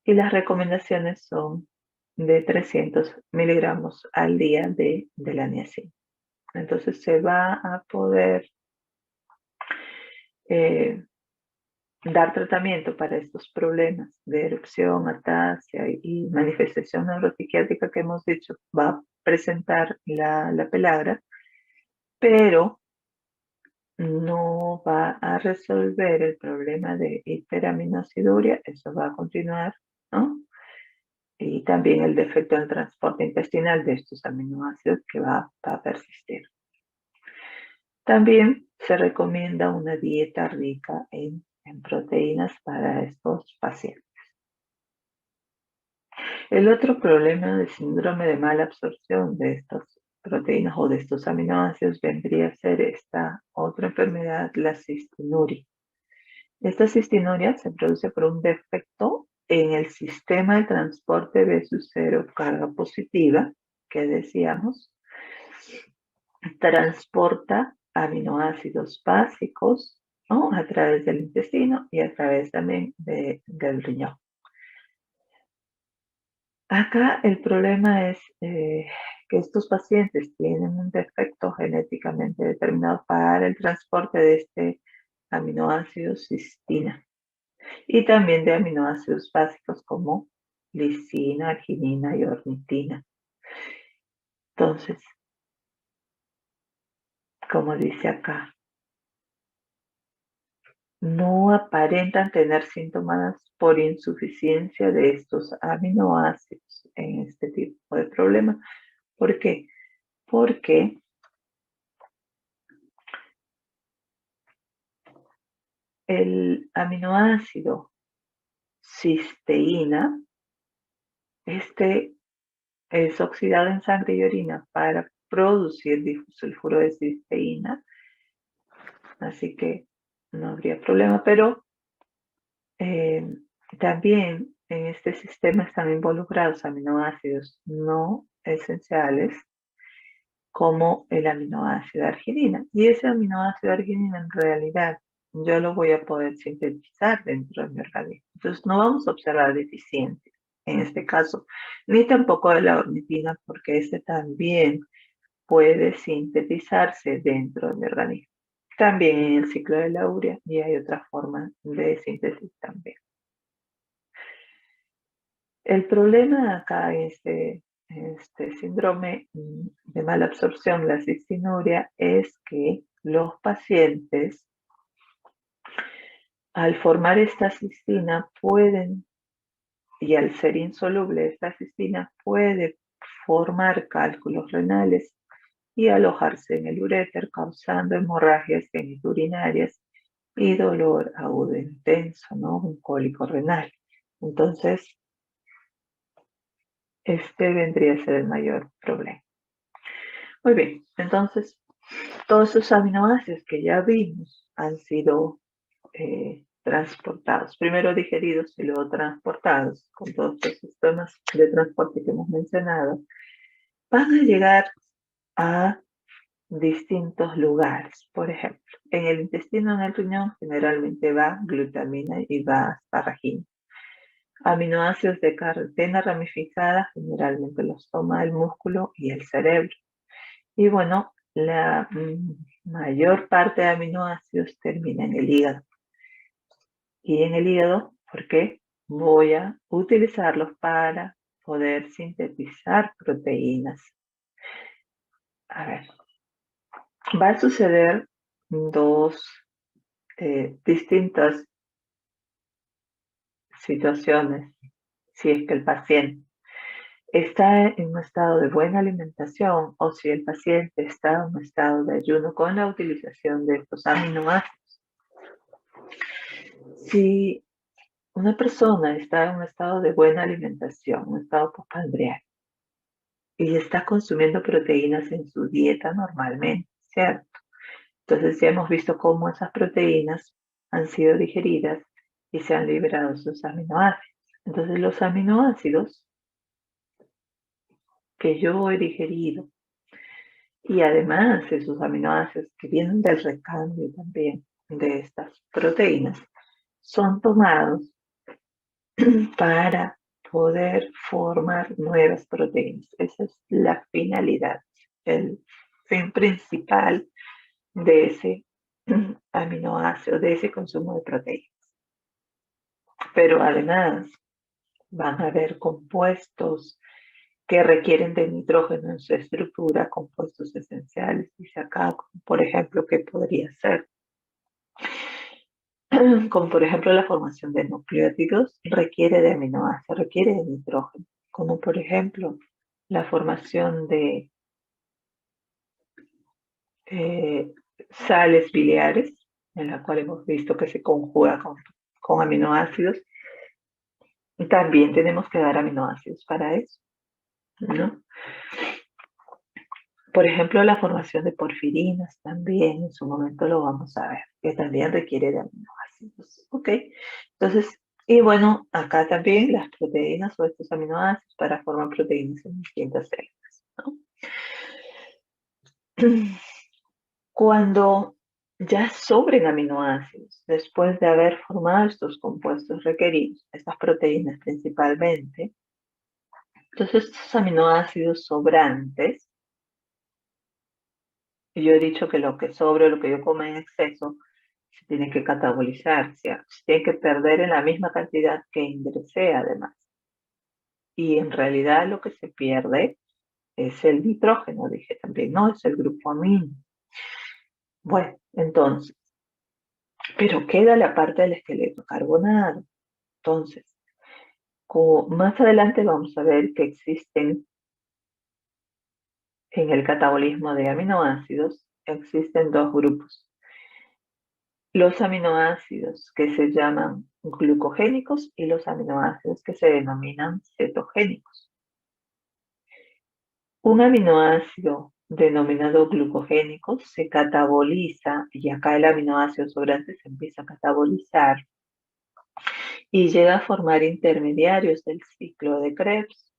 y las recomendaciones son de 300 miligramos al día de la niacina. Entonces se va a poder dar tratamiento para estos problemas de erupción, ataxia y manifestación neuropsiquiátrica que hemos dicho va a presentar la pelagra, pero no va a resolver el problema de hiperaminoaciduria, eso va a continuar, ¿no? Y también el defecto en el transporte intestinal de estos aminoácidos que va a persistir. También se recomienda una dieta rica en proteínas para estos pacientes. El otro problema del síndrome de mala absorción de estas proteínas o de estos aminoácidos vendría a ser esta otra enfermedad, la cistinuria. Esta cistinuria se produce por un defecto en el sistema de transporte de su cero carga positiva, que decíamos, transporta aminoácidos básicos, ¿no? A través del intestino y a través también del riñón. Acá el problema es que estos pacientes tienen un defecto genéticamente determinado para el transporte de este aminoácido cistina y también de aminoácidos básicos como lisina, arginina y ornitina. Entonces, como dice acá, no aparentan tener síntomas por insuficiencia de estos aminoácidos en este tipo de problema. ¿Por qué? Porque el aminoácido cisteína, este es oxidado en sangre y orina para producir disulfuro de cisteína, así que no habría problema, pero también en este sistema están involucrados aminoácidos no esenciales como el aminoácido arginina. Y ese aminoácido arginina en realidad yo lo voy a poder sintetizar dentro de mi organismo. Entonces no vamos a observar deficiencias en este caso, ni tampoco de la ornitina, porque este también puede sintetizarse dentro de mi organismo. También en el ciclo de la urea y hay otra forma de síntesis también. El problema acá en este síndrome de mala absorción, la cistinuria, es que los pacientes, al formar esta cistina, pueden, y al ser insoluble esta cistina, puede formar cálculos renales y alojarse en el uréter, causando hemorragias geniturinarias y dolor agudo intenso, ¿no? Un cólico renal. Entonces, este vendría a ser el mayor problema. Muy bien, entonces todos esos aminoácidos que ya vimos han sido transportados, primero digeridos y luego transportados con todos los sistemas de transporte que hemos mencionado, van a llegar a distintos lugares. Por ejemplo, en el intestino, en el riñón, generalmente va glutamina y va asparagina. Aminoácidos de cadena ramificada generalmente los toma el músculo y el cerebro. Y bueno, la mayor parte de aminoácidos termina en el hígado. Y en el hígado, ¿por qué? Voy a utilizarlos para poder sintetizar proteínas. A ver, va a suceder dos distintas situaciones si es que el paciente está en un estado de buena alimentación o si el paciente está en un estado de ayuno con la utilización de estos aminoácidos. Si una persona está en un estado de buena alimentación, un estado postprandial, y está consumiendo proteínas en su dieta normalmente, ¿cierto? Entonces ya hemos visto cómo esas proteínas han sido digeridas y se han liberado sus aminoácidos. Entonces los aminoácidos que yo he digerido Y además, esos aminoácidos que vienen del recambio también de estas proteínas son tomados para poder formar nuevas proteínas. Esa es la finalidad, el fin principal de ese aminoácido, de ese consumo de proteínas. Pero además van a haber compuestos que requieren de nitrógeno en su estructura, compuestos esenciales, dice acá, como por ejemplo, ¿qué podría ser? Como por ejemplo la formación de nucleótidos requiere de aminoácidos, requiere de nitrógeno, como por ejemplo la formación de sales biliares, en la cual hemos visto que se conjuga con aminoácidos. Y también tenemos que dar aminoácidos para eso, ¿no? Por ejemplo, la formación de porfirinas también, en su momento lo vamos a ver, que también requiere de aminoácidos. ¿Ok? Entonces, y bueno, acá también las proteínas o estos aminoácidos para formar proteínas en distintas células, ¿no? Cuando ya sobren aminoácidos, después de haber formado estos compuestos requeridos, estas proteínas principalmente, entonces estos aminoácidos sobrantes, y yo he dicho que lo que sobra o lo que yo como en exceso, se tiene que catabolizar, se tiene que perder en la misma cantidad que ingresé además. Y en realidad lo que se pierde es el nitrógeno, dije también, no es el grupo amino. Bueno, entonces, pero queda la parte del esqueleto carbonado. Entonces, más adelante vamos a ver que existen en el catabolismo de aminoácidos, existen dos grupos. Los aminoácidos que se llaman glucogénicos y los aminoácidos que se denominan cetogénicos. Un aminoácido denominado glucogénico se cataboliza, y acá el aminoácido sobrante se empieza a catabolizar y llega a formar intermediarios del ciclo de Krebs.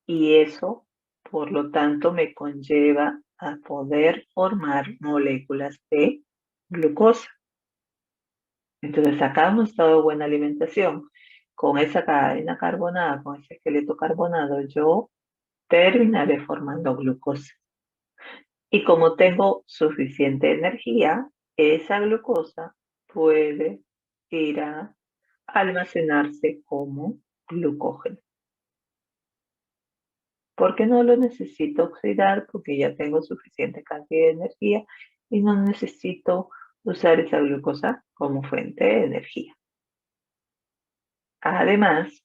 Y eso, por lo tanto, me conlleva a poder formar moléculas de glucosa. Entonces, acá hemos dado buena alimentación. Con esa cadena carbonada, con ese esqueleto carbonado, yo terminaré formando glucosa. Y como tengo suficiente energía, esa glucosa puede ir a almacenarse como glucógeno. Porque no lo necesito oxidar, porque ya tengo suficiente cantidad de energía y no necesito usar esa glucosa como fuente de energía. Además,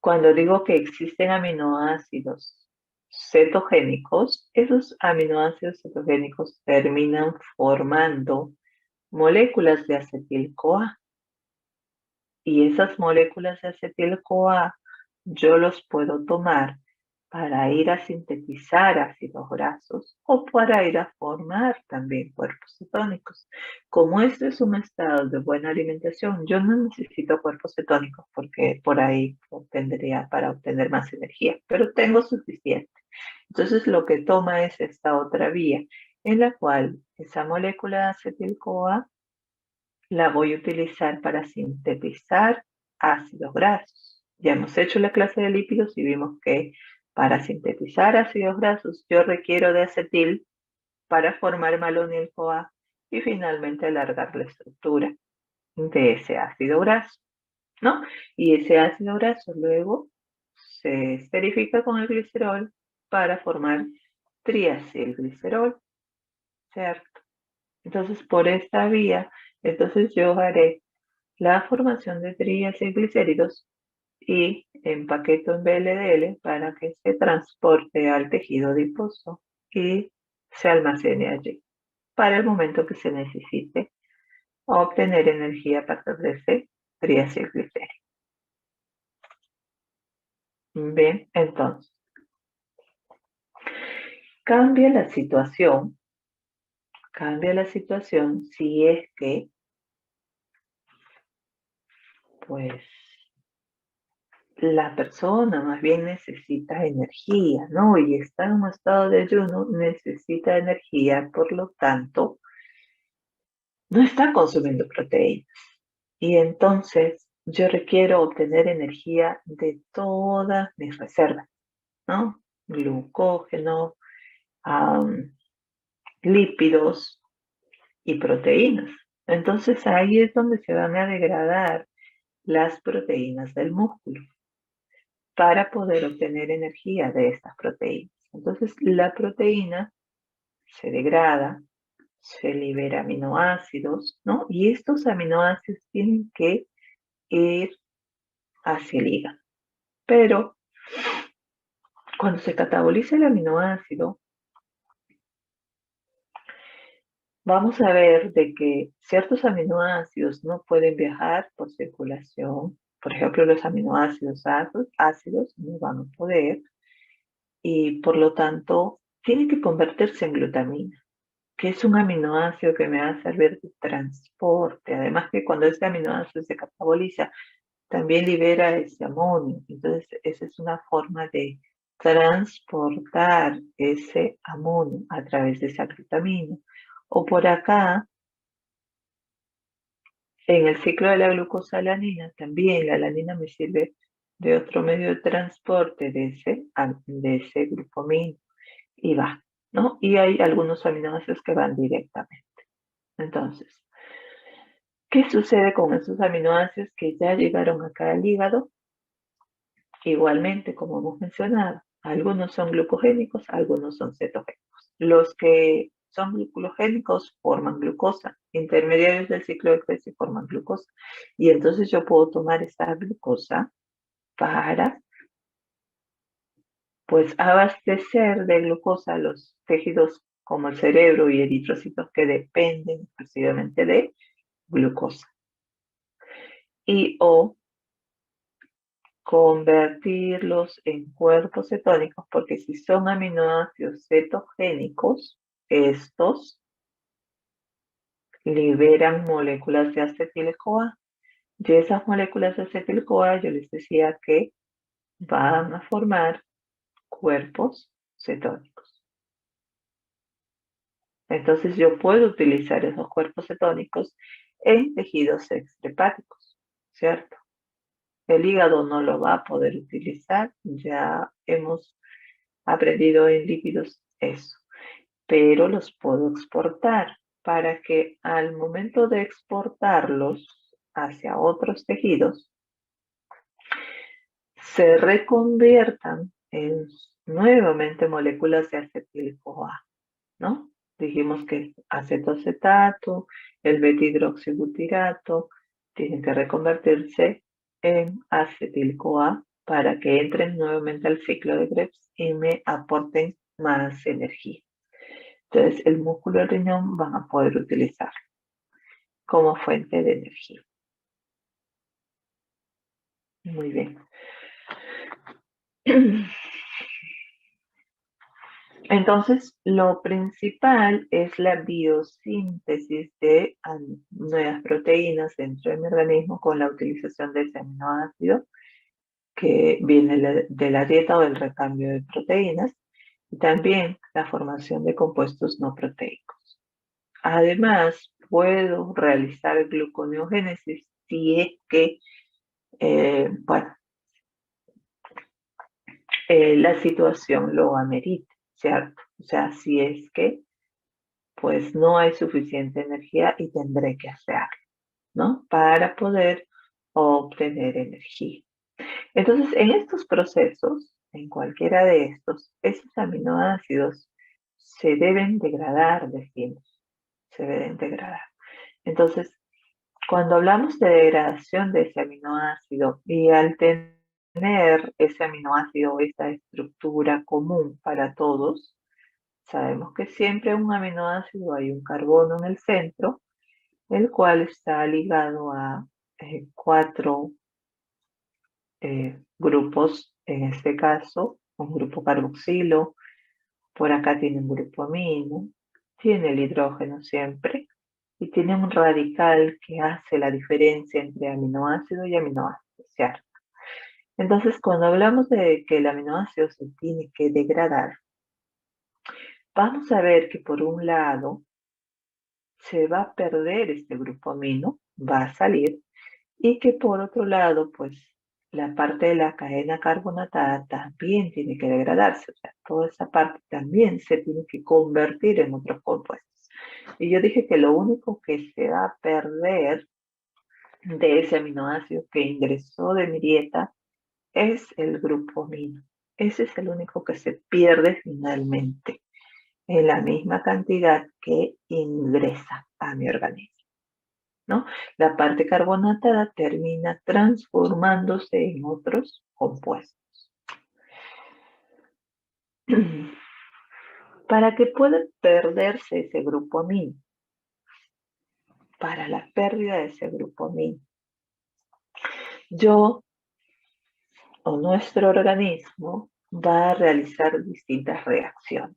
cuando digo que existen aminoácidos cetogénicos, esos aminoácidos cetogénicos terminan formando moléculas de acetil-CoA. Y esas moléculas de acetil-CoA yo los puedo tomar para ir a sintetizar ácidos grasos o para ir a formar también cuerpos cetónicos. Como este es un estado de buena alimentación, yo no necesito cuerpos cetónicos porque por ahí obtendría para obtener más energía, pero tengo suficiente. Entonces lo que toma es esta otra vía en la cual esa molécula de acetil-CoA la voy a utilizar para sintetizar ácidos grasos. Ya hemos hecho la clase de lípidos y vimos que para sintetizar ácidos grasos yo requiero de acetil para formar malonil-CoA y finalmente alargar la estructura de ese ácido graso, ¿no? Y ese ácido graso luego se esterifica con el glicerol para formar triacilglicerol, ¿cierto? Entonces, por esta vía, entonces yo haré la formación de triacilglicéridos y empaqueto en VLDL para que se transporte al tejido adiposo y se almacene allí para el momento que se necesite obtener energía a partir de ese triacilglicérido. Bien, entonces, cambia la situación si es que, pues, la persona más bien necesita energía, ¿no? Y está en un estado de ayuno, necesita energía, por lo tanto, no está consumiendo proteínas. Y entonces yo requiero obtener energía de todas mis reservas, ¿no? Glucógeno, lípidos y proteínas. Entonces ahí es donde se van a degradar las proteínas del músculo para poder obtener energía de estas proteínas. Entonces la proteína se degrada, se libera aminoácidos, ¿no? Y estos aminoácidos tienen que ir hacia el hígado. Pero cuando se cataboliza el aminoácido, vamos a ver de que ciertos aminoácidos no pueden viajar por circulación. Por ejemplo, los aminoácidos ácidos no van a poder y por lo tanto tienen que convertirse en glutamina, que es un aminoácido que me va a servir de transporte. Además que cuando este aminoácido se cataboliza, también libera ese amonio. Entonces, esa es una forma de transportar ese amonio a través de esa glutamina. O por acá, en el ciclo de la glucosalanina, también la alanina me sirve de otro medio de transporte de ese glucomino y va, ¿no? Y hay algunos aminoácidos que van directamente. Entonces, ¿qué sucede con esos aminoácidos que ya llegaron acá al hígado? Igualmente, como hemos mencionado, algunos son glucogénicos, algunos son cetogénicos. Los que son glucogénicos forman glucosa, intermediarios del ciclo de Krebs forman glucosa. Y entonces yo puedo tomar esta glucosa para, pues, abastecer de glucosa los tejidos como el cerebro y eritrocitos que dependen exclusivamente de glucosa. Y o convertirlos en cuerpos cetónicos, porque si son aminoácidos cetogénicos, estos liberan moléculas de acetil-CoA. Y esas moléculas de acetil-CoA, yo les decía que van a formar cuerpos cetónicos. Entonces yo puedo utilizar esos cuerpos cetónicos en tejidos extrahepáticos, ¿cierto? El hígado no lo va a poder utilizar, ya hemos aprendido en lípidos eso, pero los puedo exportar para que al momento de exportarlos hacia otros tejidos se reconviertan en nuevamente moléculas de acetil-CoA, ¿no? Dijimos que acetocetato, el beta-hidroxibutirato tienen que reconvertirse en acetil-CoA para que entren nuevamente al ciclo de Krebs y me aporten más energía. Entonces, el músculo y el riñón van a poder utilizarlo como fuente de energía. Muy bien. Entonces, lo principal es la biosíntesis de nuevas proteínas dentro de mi organismo con la utilización de ese aminoácido que viene de la dieta o del recambio de proteínas y también la formación de compuestos no proteicos. Además, puedo realizar gluconeogénesis si es que, la situación lo amerite, ¿cierto? O sea, si es que pues no hay suficiente energía y tendré que hacerlo, ¿no? Para poder obtener energía. Entonces, en estos procesos, en cualquiera de estos, esos aminoácidos se deben degradar, decimos, se deben degradar. Entonces, cuando hablamos de degradación de ese aminoácido y al tener ese aminoácido, esta estructura común para todos, sabemos que siempre en un aminoácido hay un carbono en el centro, el cual está ligado a 4 grupos, en este caso, un grupo carboxilo, por acá tiene un grupo amino, tiene el hidrógeno siempre, y tiene un radical que hace la diferencia entre aminoácido y aminoácido, ¿cierto? Entonces, cuando hablamos de que el aminoácido se tiene que degradar, vamos a ver que por un lado se va a perder este grupo amino, va a salir, y que por otro lado, pues la parte de la cadena carbonatada también tiene que degradarse, o sea, toda esa parte también se tiene que convertir en otros compuestos. Y yo dije que lo único que se va a perder de ese aminoácido que ingresó de mi dieta es el grupo amino. Ese es el único que se pierde finalmente en la misma cantidad que ingresa a mi organismo, ¿no? La parte carbonatada termina transformándose en otros compuestos. Para que pueda perderse ese grupo amino, para la pérdida de ese grupo amino, yo o nuestro organismo va a realizar distintas reacciones.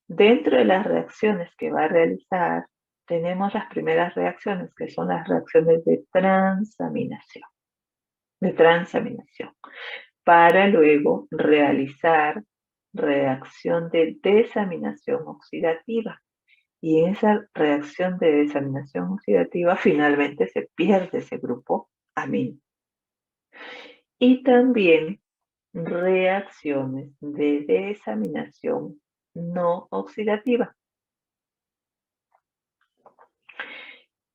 Dentro de las reacciones que va a realizar, tenemos las primeras reacciones, que son las reacciones de transaminación, para luego realizar reacción de desaminación oxidativa. Y en esa reacción de desaminación oxidativa finalmente se pierde ese grupo amino. Y también reacciones de desaminación no oxidativa,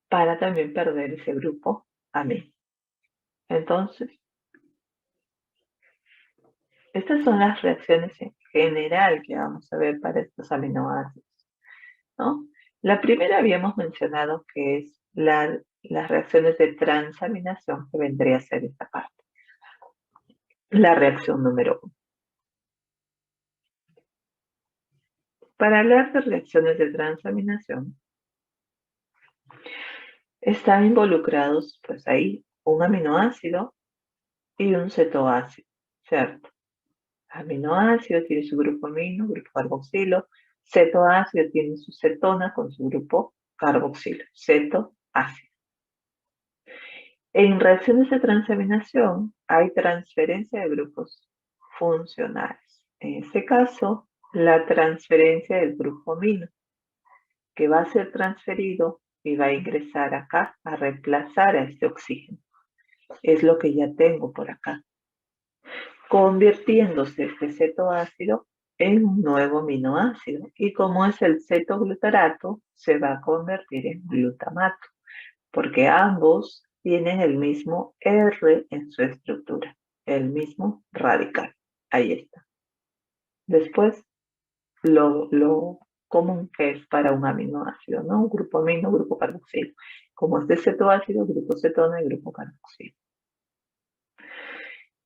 para también perder ese grupo amino. Entonces, estas son las reacciones en general que vamos a ver para estos aminoácidos, ¿no? La primera habíamos mencionado que es las reacciones de transaminación, que vendría a ser esta parte. La reacción número 1. Para hablar de reacciones de transaminación, están involucrados, pues ahí, un aminoácido y un cetoácido, ¿cierto? Aminoácido tiene su grupo amino, grupo carboxilo. Cetoácido tiene su cetona con su grupo carboxilo, cetoácido. En reacciones de transaminación hay transferencia de grupos funcionales. En este caso, la transferencia del grupo amino, que va a ser transferido y va a ingresar acá a reemplazar a este oxígeno. Es lo que ya tengo por acá, convirtiéndose este cetoácido en un nuevo aminoácido. Y como es el cetoglutarato, se va a convertir en glutamato, porque ambos tienen el mismo R en su estructura, el mismo radical. Ahí está. Después, lo común que es para un aminoácido, ¿no? Un grupo amino, grupo carboxilo. Como es de cetoácido, grupo cetona y grupo carboxilo.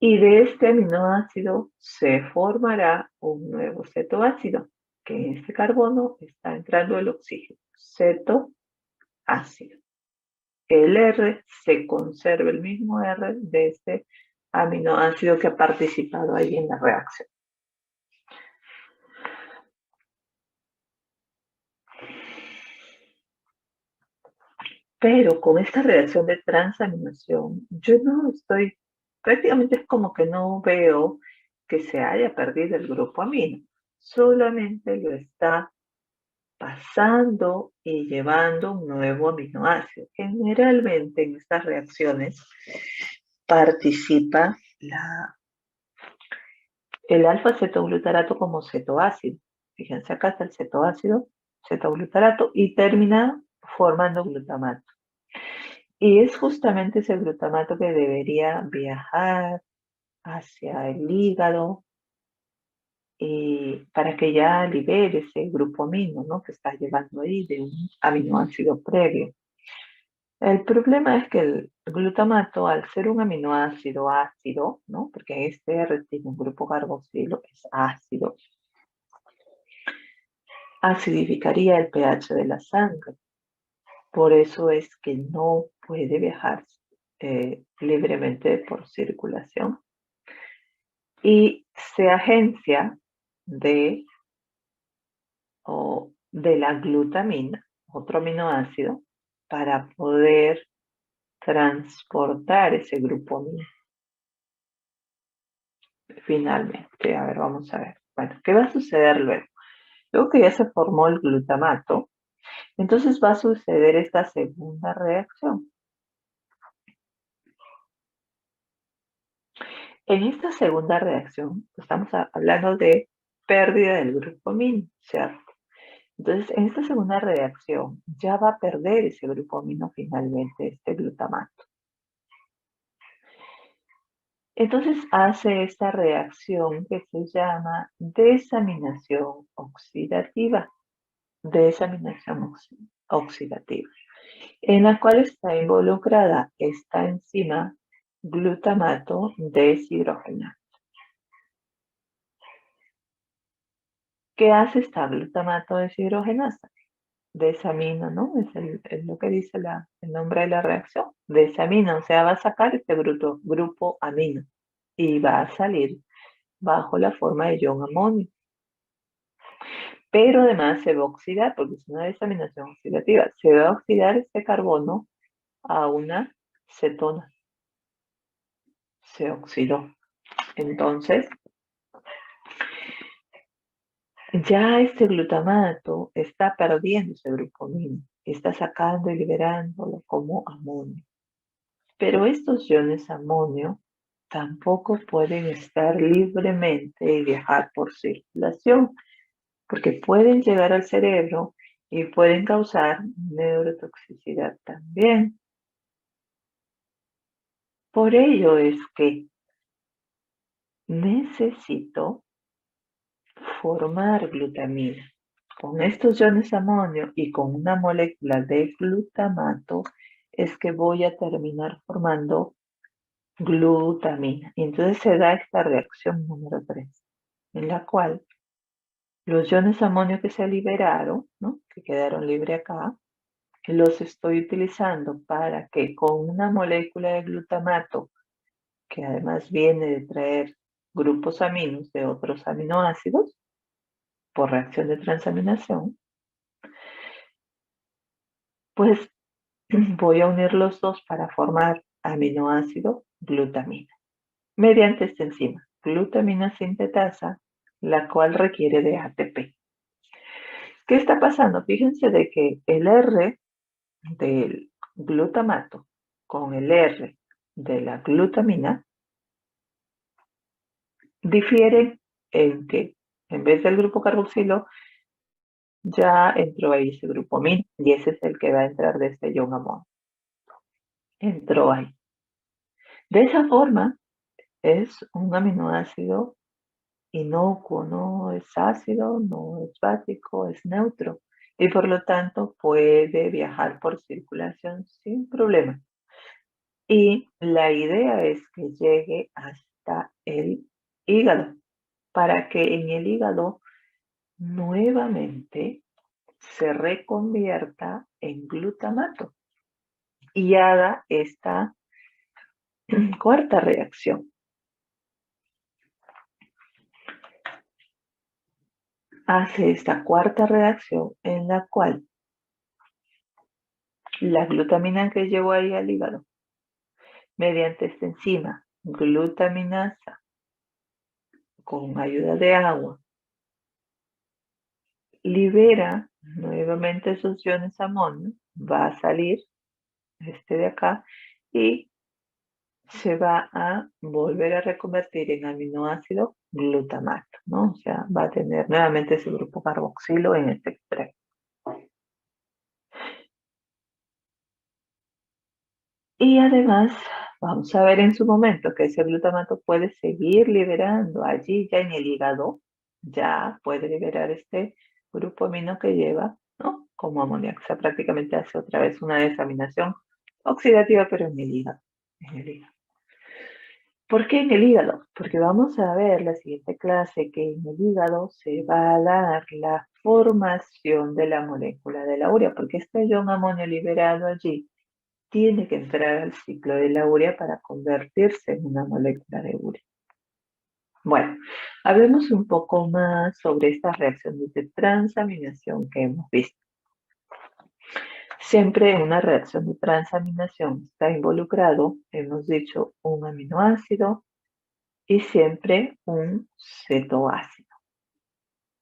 Y de este aminoácido se formará un nuevo cetoácido, que en este carbono está entrando el oxígeno, cetoácido. El R se conserva el mismo R de este aminoácido que ha participado ahí en la reacción. Pero con esta reacción de transaminación, yo no estoy, prácticamente es como que no veo que se haya perdido el grupo amino, solamente lo está pasando y llevando un nuevo aminoácido. Generalmente en estas reacciones participa el alfa-cetoglutarato como cetoácido. Fíjense, acá está el cetoácido, cetoglutarato, y termina formando glutamato. Y es justamente ese glutamato que debería viajar hacia el hígado para que ya libere ese grupo amino, ¿no? Que está llevando ahí de un aminoácido previo. El problema es que el glutamato, al ser un aminoácido ácido, ¿no? Porque este R tiene un grupo carboxilo, es ácido, acidificaría el pH de la sangre. Por eso es que no puede viajar libremente por circulación. Y se agencia de la glutamina, otro aminoácido, para poder transportar ese grupo amino. finalmente. A ver, vamos a ver. Bueno, ¿qué va a suceder luego? Luego que ya se formó el glutamato, entonces va a suceder esta segunda reacción. En esta segunda reacción, estamos hablando de pérdida del grupo amino, ¿cierto? Entonces, en esta segunda reacción, ya va a perder ese grupo amino finalmente, este glutamato. Entonces hace esta reacción que se llama desaminación oxidativa. Desaminación oxidativa, en la cual está involucrada esta enzima glutamato deshidrogenasa. ¿Qué hace esta glutamato deshidrogenasa? Desamina, ¿no? Es lo que dice el nombre de la reacción. Desamina, o sea, va a sacar este grupo amino y va a salir bajo la forma de ion amonio. Pero además se va a oxidar, porque es una desaminación oxidativa, se va a oxidar este carbono a una cetona. Se oxidó. Entonces, ya este glutamato está perdiendo ese grupo amino, está sacando y liberándolo como amonio. Pero estos iones amonio tampoco pueden estar libremente y viajar por circulación, porque pueden llegar al cerebro y pueden causar neurotoxicidad también. Por ello es que necesito formar glutamina. Con estos iones amonio y con una molécula de glutamato es que voy a terminar formando glutamina. Y entonces se da esta reacción número 3, en la cual los iones amonio que se liberaron, ¿no? Que quedaron libres acá, los estoy utilizando para que con una molécula de glutamato, que además viene de traer grupos aminos de otros aminoácidos, por reacción de transaminación, pues voy a unir los dos para formar aminoácido glutamina, mediante esta enzima, glutamina sintetasa, la cual requiere de ATP. ¿Qué está pasando? Fíjense de que el R del glutamato con el R de la glutamina difieren en que en vez del grupo carboxilo ya entró ahí ese grupo amino y ese es el que va a entrar de este ion amonio. Entró ahí. De esa forma es un aminoácido inocuo, no es ácido, no es básico, es neutro y por lo tanto puede viajar por circulación sin problema. Y la idea es que llegue hasta el hígado para que en el hígado nuevamente se reconvierta en glutamato y haga esta cuarta reacción. Hace esta cuarta reacción en la cual la glutamina que llevó ahí al hígado, mediante esta enzima glutaminasa, con ayuda de agua, libera nuevamente esos iones amonio, va a salir este de acá y se va a volver a reconvertir en aminoácido glutamato, ¿no? O sea, va a tener nuevamente ese grupo carboxilo en este extremo. Y además, vamos a ver en su momento que ese glutamato puede seguir liberando allí ya en el hígado, ya puede liberar este grupo amino que lleva, ¿no? Como amoníaco. O sea, prácticamente hace otra vez una desaminación oxidativa, pero en el hígado. En el hígado. ¿Por qué en el hígado? Porque vamos a ver la siguiente clase que en el hígado se va a dar la formación de la molécula de la urea, porque este ion amonio liberado allí tiene que entrar al ciclo de la urea para convertirse en una molécula de urea. Bueno, hablemos un poco más sobre estas reacciones de transaminación que hemos visto. Siempre en una reacción de transaminación está involucrado, hemos dicho, un aminoácido y siempre un cetoácido.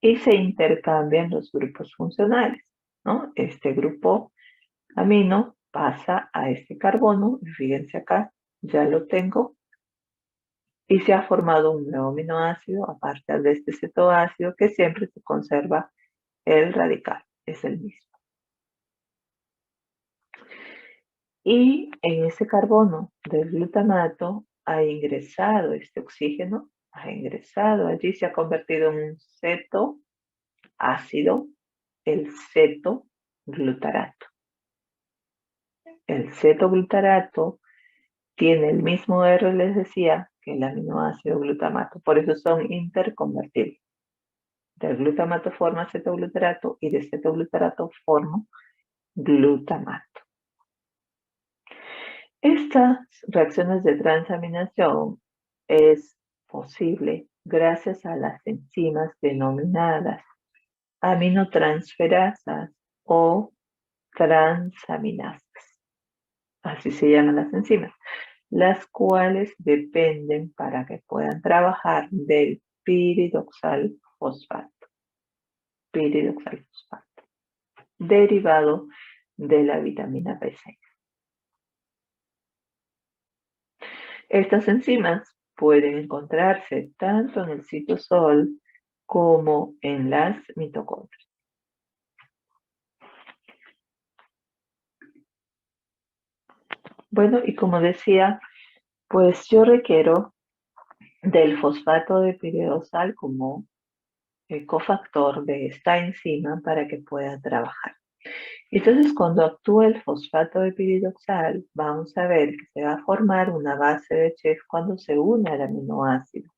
Y se intercambian los grupos funcionales, ¿no? Este grupo amino pasa a este carbono, y fíjense acá, ya lo tengo, y se ha formado un nuevo aminoácido a partir de este cetoácido que siempre se conserva el radical, es el mismo. Y en ese carbono del glutamato ha ingresado este oxígeno, ha ingresado allí, se ha convertido en un cetoácido, el cetoglutarato. El cetoglutarato tiene el mismo R, les decía, que el aminoácido glutamato, por eso son interconvertibles. Del glutamato forma cetoglutarato y de cetoglutarato forma glutamato. Estas reacciones de transaminación es posible gracias a las enzimas denominadas aminotransferasas o transaminasas. Así se llaman las enzimas, las cuales dependen para que puedan trabajar del piridoxal fosfato, derivado de la vitamina B6. Estas enzimas pueden encontrarse tanto en el citosol como en las mitocondrias. Bueno, y como decía, pues yo requiero del fosfato de piridosal como cofactor de esta enzima para que pueda trabajar. Entonces, cuando actúa el fosfato de piridoxal, vamos a ver que se va a formar una base de Sheff cuando se une al aminoácido.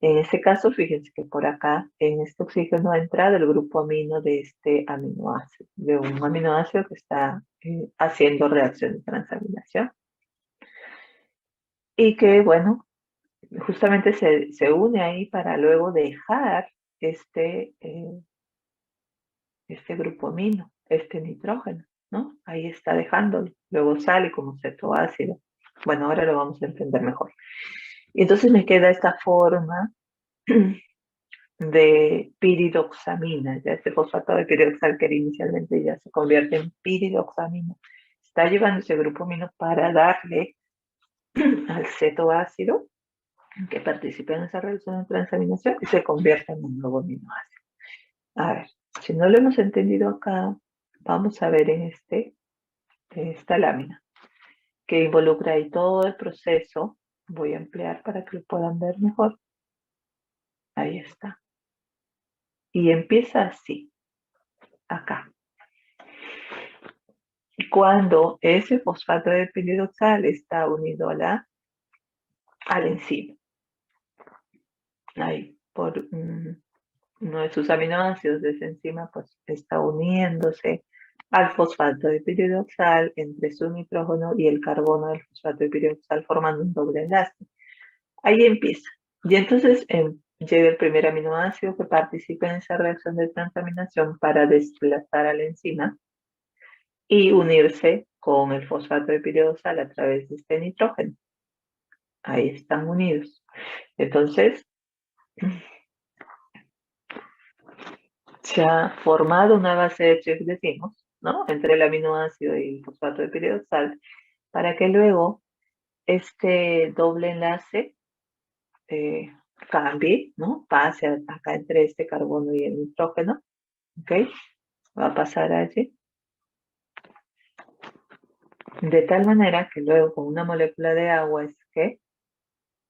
En este caso, fíjense que por acá, en este oxígeno ha entrado el grupo amino de este aminoácido, de un aminoácido que está haciendo reacción de transaminación. Y que, bueno, justamente se une ahí para luego dejar este grupo amino, este nitrógeno, ¿no? Ahí está dejándolo. Luego sale como cetoácido. Bueno, ahora lo vamos a entender mejor. Y entonces me queda esta forma de piridoxamina. Ya este fosfato de piridoxal que era inicialmente ya se convierte en piridoxamina. Está llevando ese grupo amino para darle al cetoácido que participa en esa reacción de transaminación y se convierte en un nuevo aminoácido. A ver, si no lo hemos entendido acá, vamos a ver en esta lámina que involucra ahí todo el proceso. Voy a ampliar para que lo puedan ver mejor. Ahí está. Y empieza así, acá. Cuando ese fosfato de piridoxal está unido a la enzima. Ahí, por uno de sus aminoácidos de esa enzima, pues está uniéndose al fosfato de piridoxal entre su nitrógeno y el carbono del fosfato de piridoxal formando un doble enlace. Ahí empieza. Y entonces llega el primer aminoácido que participa en esa reacción de transaminación para desplazar a la enzima y unirse con el fosfato de piridoxal a través de este nitrógeno. Ahí están unidos. Entonces, se ha formado una base de Sheff, decimos, ¿no? Entre el aminoácido y el fosfato de piridoxal, para que luego este doble enlace cambie, ¿no? Pase acá entre este carbono y el nitrógeno, ¿ok? Va a pasar allí. De tal manera que luego con una molécula de agua es que,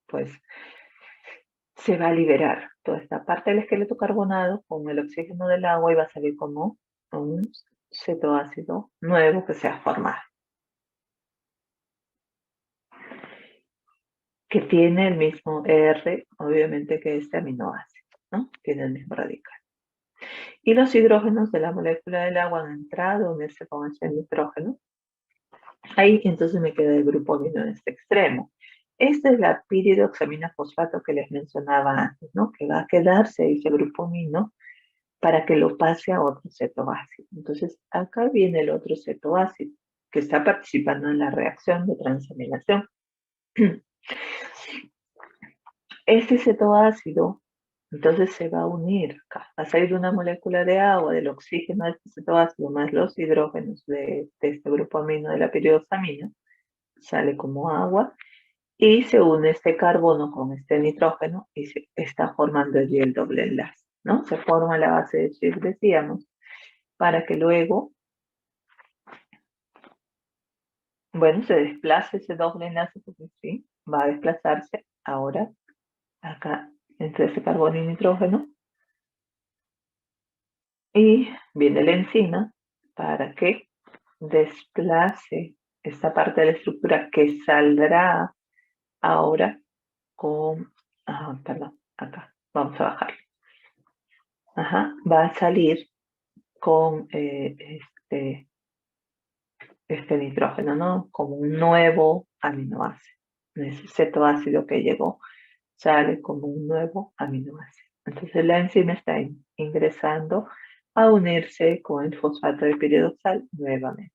pues, se va a liberar toda esta parte del esqueleto carbonado con el oxígeno del agua y va a salir como un cetoácido nuevo que se ha formado, que tiene el mismo R, obviamente, que este aminoácido, ¿no? Tiene el mismo radical. Y los hidrógenos de la molécula del agua han entrado a unirse con ese nitrógeno. Ahí entonces me queda el grupo amino en este extremo. Esta es la piridoxamina fosfato que les mencionaba antes, ¿no? Que va a quedarse ese grupo amino para que lo pase a otro cetoácido. Entonces, acá viene el otro cetoácido que está participando en la reacción de transaminación. Este cetoácido, entonces se va a unir acá. Va a salir una molécula de agua, del oxígeno de este cetoácido, más los hidrógenos de este grupo amino de la piridoxamina. Sale como agua y se une este carbono con este nitrógeno y se está formando allí el doble enlace, ¿no? Se forma la base de Schiff, decíamos, para que luego, bueno, se desplace ese doble enlace, porque sí, va a desplazarse ahora acá entre ese carbono y nitrógeno. Y viene la enzima para que desplace esta parte de la estructura que saldrá ahora con, perdón, acá, vamos a bajar. Va a salir con este nitrógeno, ¿no? Como un nuevo aminoácido. Ese cetoácido que llegó sale como un nuevo aminoácido. Entonces la enzima está ingresando a unirse con el fosfato de piridoxal nuevamente.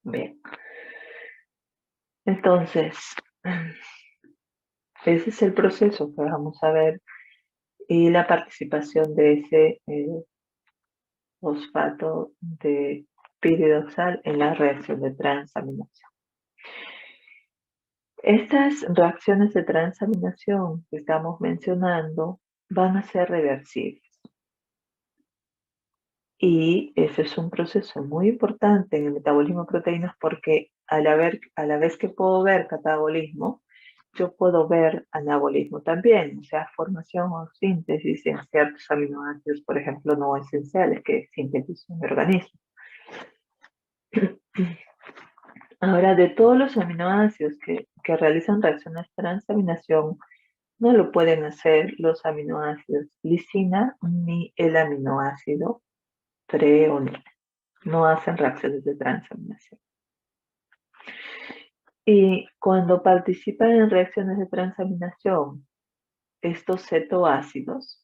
Bien. Entonces, ese es el proceso que vamos a ver y la participación de ese fosfato de piridoxal en la reacción de transaminación. Estas reacciones de transaminación que estamos mencionando van a ser reversibles. Y ese es un proceso muy importante en el metabolismo de proteínas porque a la vez que puedo ver catabolismo, yo puedo ver anabolismo también, o sea, formación o síntesis en ciertos aminoácidos, por ejemplo, no esenciales que sintetiza mi organismo. Ahora, de todos los aminoácidos que realizan reacciones de transaminación, no lo pueden hacer los aminoácidos lisina ni el aminoácido treonina. No hacen reacciones de transaminación. Y cuando participan en reacciones de transaminación, estos cetoácidos,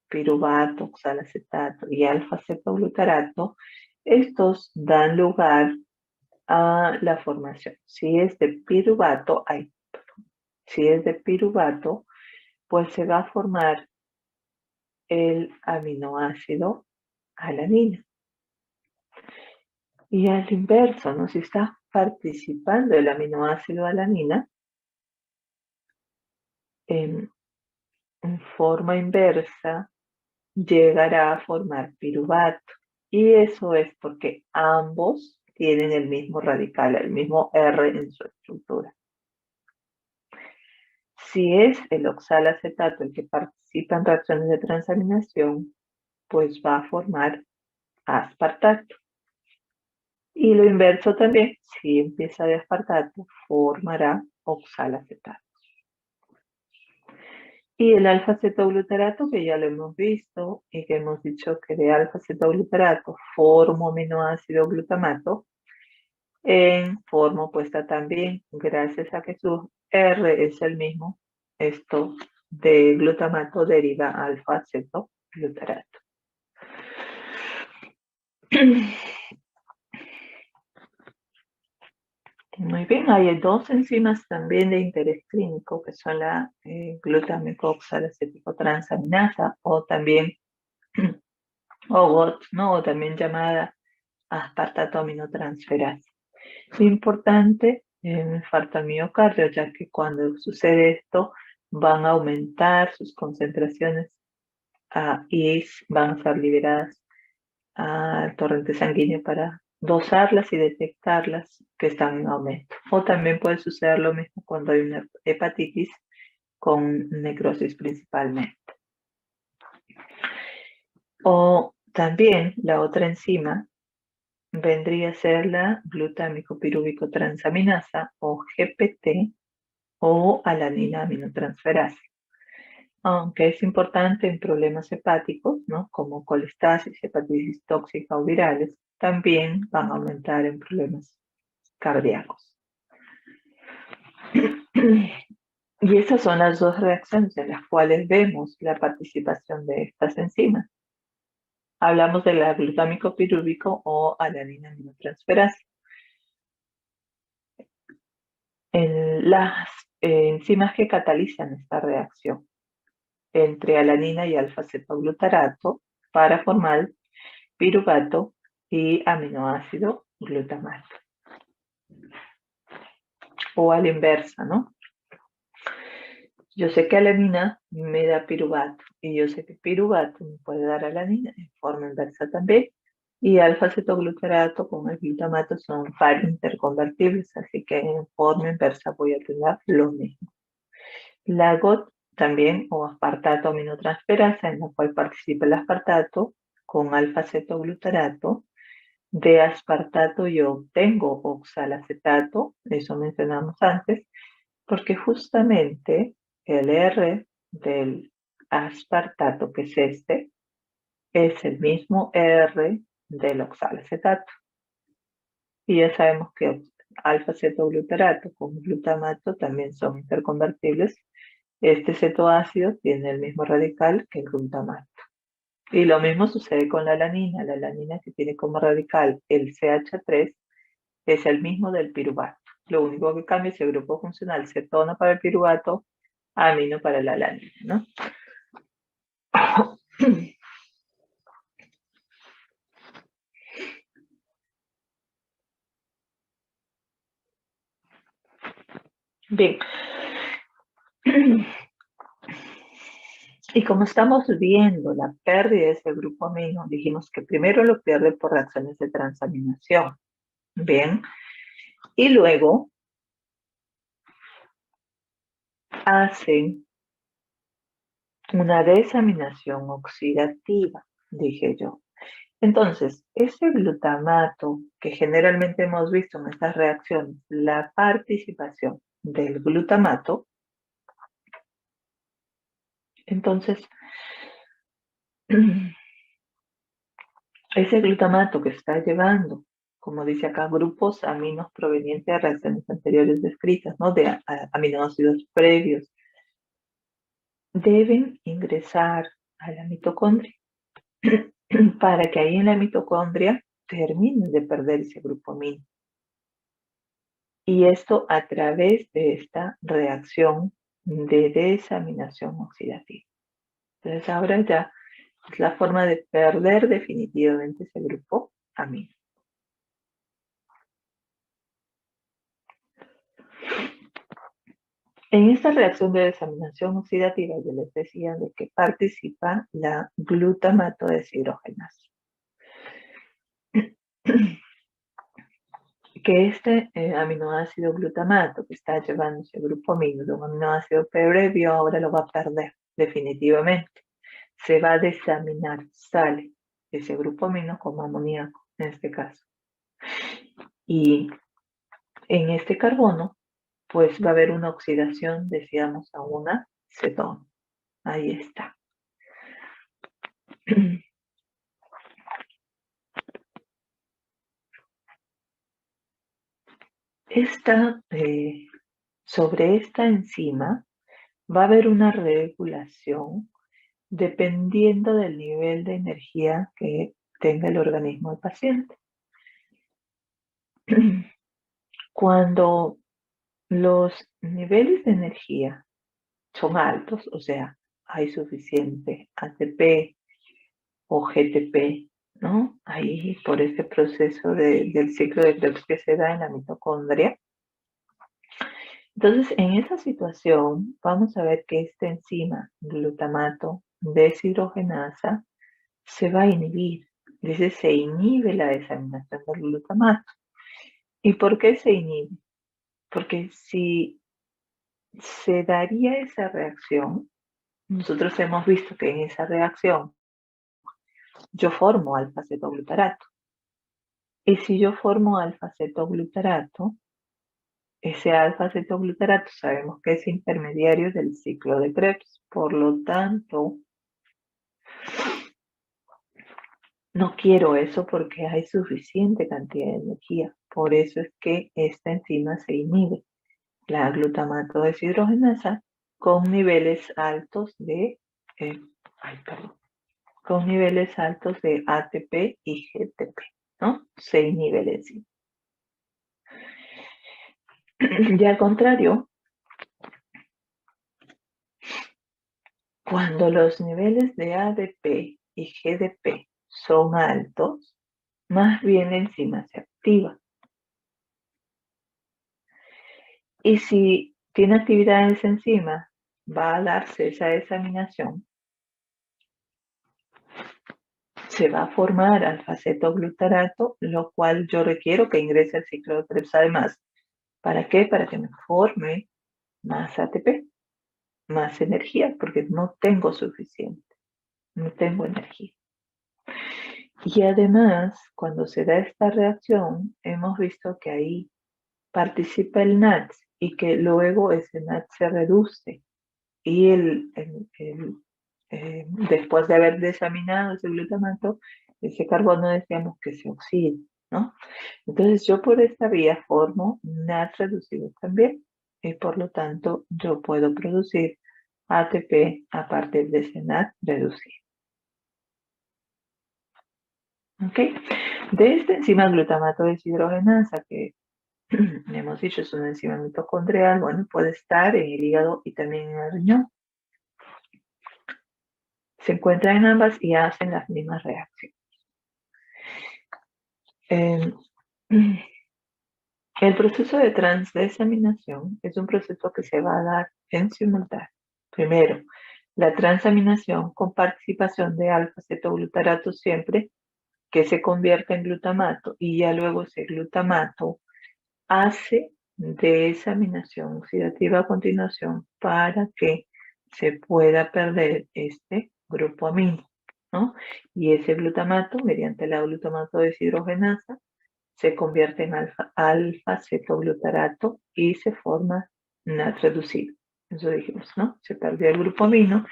piruvato, oxalacetato y alfa-cetoglutarato, estos dan lugar a la formación. Si es de piruvato, pues se va a formar el aminoácido alanina. Y al inverso, ¿no? Si está participando el aminoácido alanina, en forma inversa, llegará a formar piruvato. Y eso es porque ambos tienen el mismo radical, el mismo R en su estructura. Si es el oxalacetato el que participa en reacciones de transaminación, pues va a formar aspartato. Y lo inverso también, si empieza de aspartato, formará oxalacetato. Y el alfa-cetoglutarato, que ya lo hemos visto y que hemos dicho que de alfa-cetoglutarato forma aminoácido glutamato, en forma opuesta también, gracias a que su R es el mismo, esto de glutamato deriva alfa-cetoglutarato. Muy bien, hay dos enzimas también de interés clínico que son la glutamicoxalacético-transaminasa o también OGOT, ¿no? O también llamada aspartato aminotransferasa. Importante en infarto al miocardio, ya que cuando sucede esto van a aumentar sus concentraciones y van a ser liberadas al torrente sanguíneo para dosarlas y detectarlas que están en aumento. O también puede suceder lo mismo cuando hay una hepatitis con necrosis principalmente. O también la otra enzima vendría a ser la glutámico-pirúvico transaminasa o GPT o alanina aminotransferasa. Aunque es importante en problemas hepáticos, ¿no? Como colestasis, hepatitis tóxica o virales, también van a aumentar en problemas cardíacos. Y esas son las dos reacciones en las cuales vemos la participación de estas enzimas. Hablamos de la glutámico pirúvico o alanina aminotransferasa. las enzimas que catalizan esta reacción entre alanina y alfa-cetoglutarato para formar piruvato y aminoácido glutamato. O a la inversa, ¿no? Yo sé que alanina me da piruvato y yo sé que piruvato me puede dar alanina en forma inversa también. Y alfa-cetoglutarato con el glutamato son par interconvertibles, así que en forma inversa voy a tener lo mismo. La GOT también, o aspartato aminotransferasa, en la cual participa el aspartato con alfa-cetoglutarato. De aspartato yo obtengo oxalacetato, eso mencionamos antes, porque justamente el R del aspartato, que es este, es el mismo R del oxalacetato. Y ya sabemos que alfa-cetoglutarato con glutamato también son interconvertibles. Este cetoácido tiene el mismo radical que el glutamato. Y lo mismo sucede con la alanina. La alanina, que tiene como radical el CH3, es el mismo del piruvato. Lo único que cambia es el grupo funcional cetona para el piruvato, amino para la alanina, ¿no? Bien. Y como estamos viendo la pérdida de ese grupo amino, dijimos que primero lo pierde por reacciones de transaminación. Bien. Y luego hacen una desaminación oxidativa, dije yo. Entonces, ese glutamato que generalmente hemos visto en estas reacciones, la participación del glutamato, entonces, ese glutamato que está llevando, como dice acá, grupos aminos provenientes de reacciones anteriores descritas, ¿no? De aminoácidos previos, deben ingresar a la mitocondria para que ahí en la mitocondria terminen de perder ese grupo amino. Y esto a través de esta reacción de desaminación oxidativa. Entonces ahora ya es la forma de perder definitivamente ese grupo amino. En esta reacción de desaminación oxidativa yo les decía de que participa la glutamato deshidrogenasa. Que este aminoácido glutamato que está llevando ese grupo amino de un aminoácido previo ahora lo va a perder definitivamente. Se va a desaminar, sale ese grupo amino como amoníaco en este caso. Y en este carbono, pues va a haber una oxidación, decíamos, a una cetona. Ahí está. Sobre esta enzima va a haber una regulación dependiendo del nivel de energía que tenga el organismo del paciente. Cuando los niveles de energía son altos, o sea, hay suficiente ATP o GTP, ¿no? Ahí por este proceso del ciclo de Krebs que se da en la mitocondria. Entonces, en esa situación, vamos a ver que esta enzima, glutamato deshidrogenasa, se va a inhibir. Dice, se inhibe la desaminación del glutamato. ¿Y por qué se inhibe? Porque si se daría esa reacción, nosotros hemos visto que en esa reacción yo formo alfa-cetoglutarato. Y si yo formo alfa-cetoglutarato, ese alfa-cetoglutarato sabemos que es intermediario del ciclo de Krebs. Por lo tanto, no quiero eso porque hay suficiente cantidad de energía. Por eso es que esta enzima se inhibe, la glutamato deshidrogenasa, con niveles altos de, con niveles altos de ATP y GTP, ¿no? Se inhibe la enzima. Y al contrario, cuando los niveles de ADP y GDP son altos, más bien la enzima se activa. Y si tiene actividad en esa enzima, va a darse esa desaminación, se va a formar alfa-cetoglutarato, lo cual yo requiero que ingrese al ciclo de Krebs además. ¿Para qué? Para que me forme más ATP, más energía, porque no tengo suficiente, no tengo energía. Y además, cuando se da esta reacción, hemos visto que ahí participa el NADS y que luego ese NADS se reduce y después de haber desaminado ese glutamato, ese carbono decíamos que se oxida, ¿no? Entonces yo por esta vía formo NADS reducido también y por lo tanto yo puedo producir ATP a partir de ese NADS reducido. ¿Ok? De esta enzima glutamato deshidrogenasa que hemos dicho es una enzima mitocondrial, bueno, puede estar en el hígado y también en el riñón. Se encuentran en ambas y hacen las mismas reacciones. El proceso de transdesaminación es un proceso que se va a dar en simultáneo. Primero, la transaminación con participación de alfa-cetoglutarato siempre que se convierte en glutamato y ya luego ese glutamato hace desaminación oxidativa a continuación para que se pueda perder este grupo amino, ¿no? Y ese glutamato, mediante la glutamato deshidrogenasa, se convierte en alfa-cetoglutarato y se forma NAD reducido. Eso dijimos, ¿no? Se perdió el grupo amino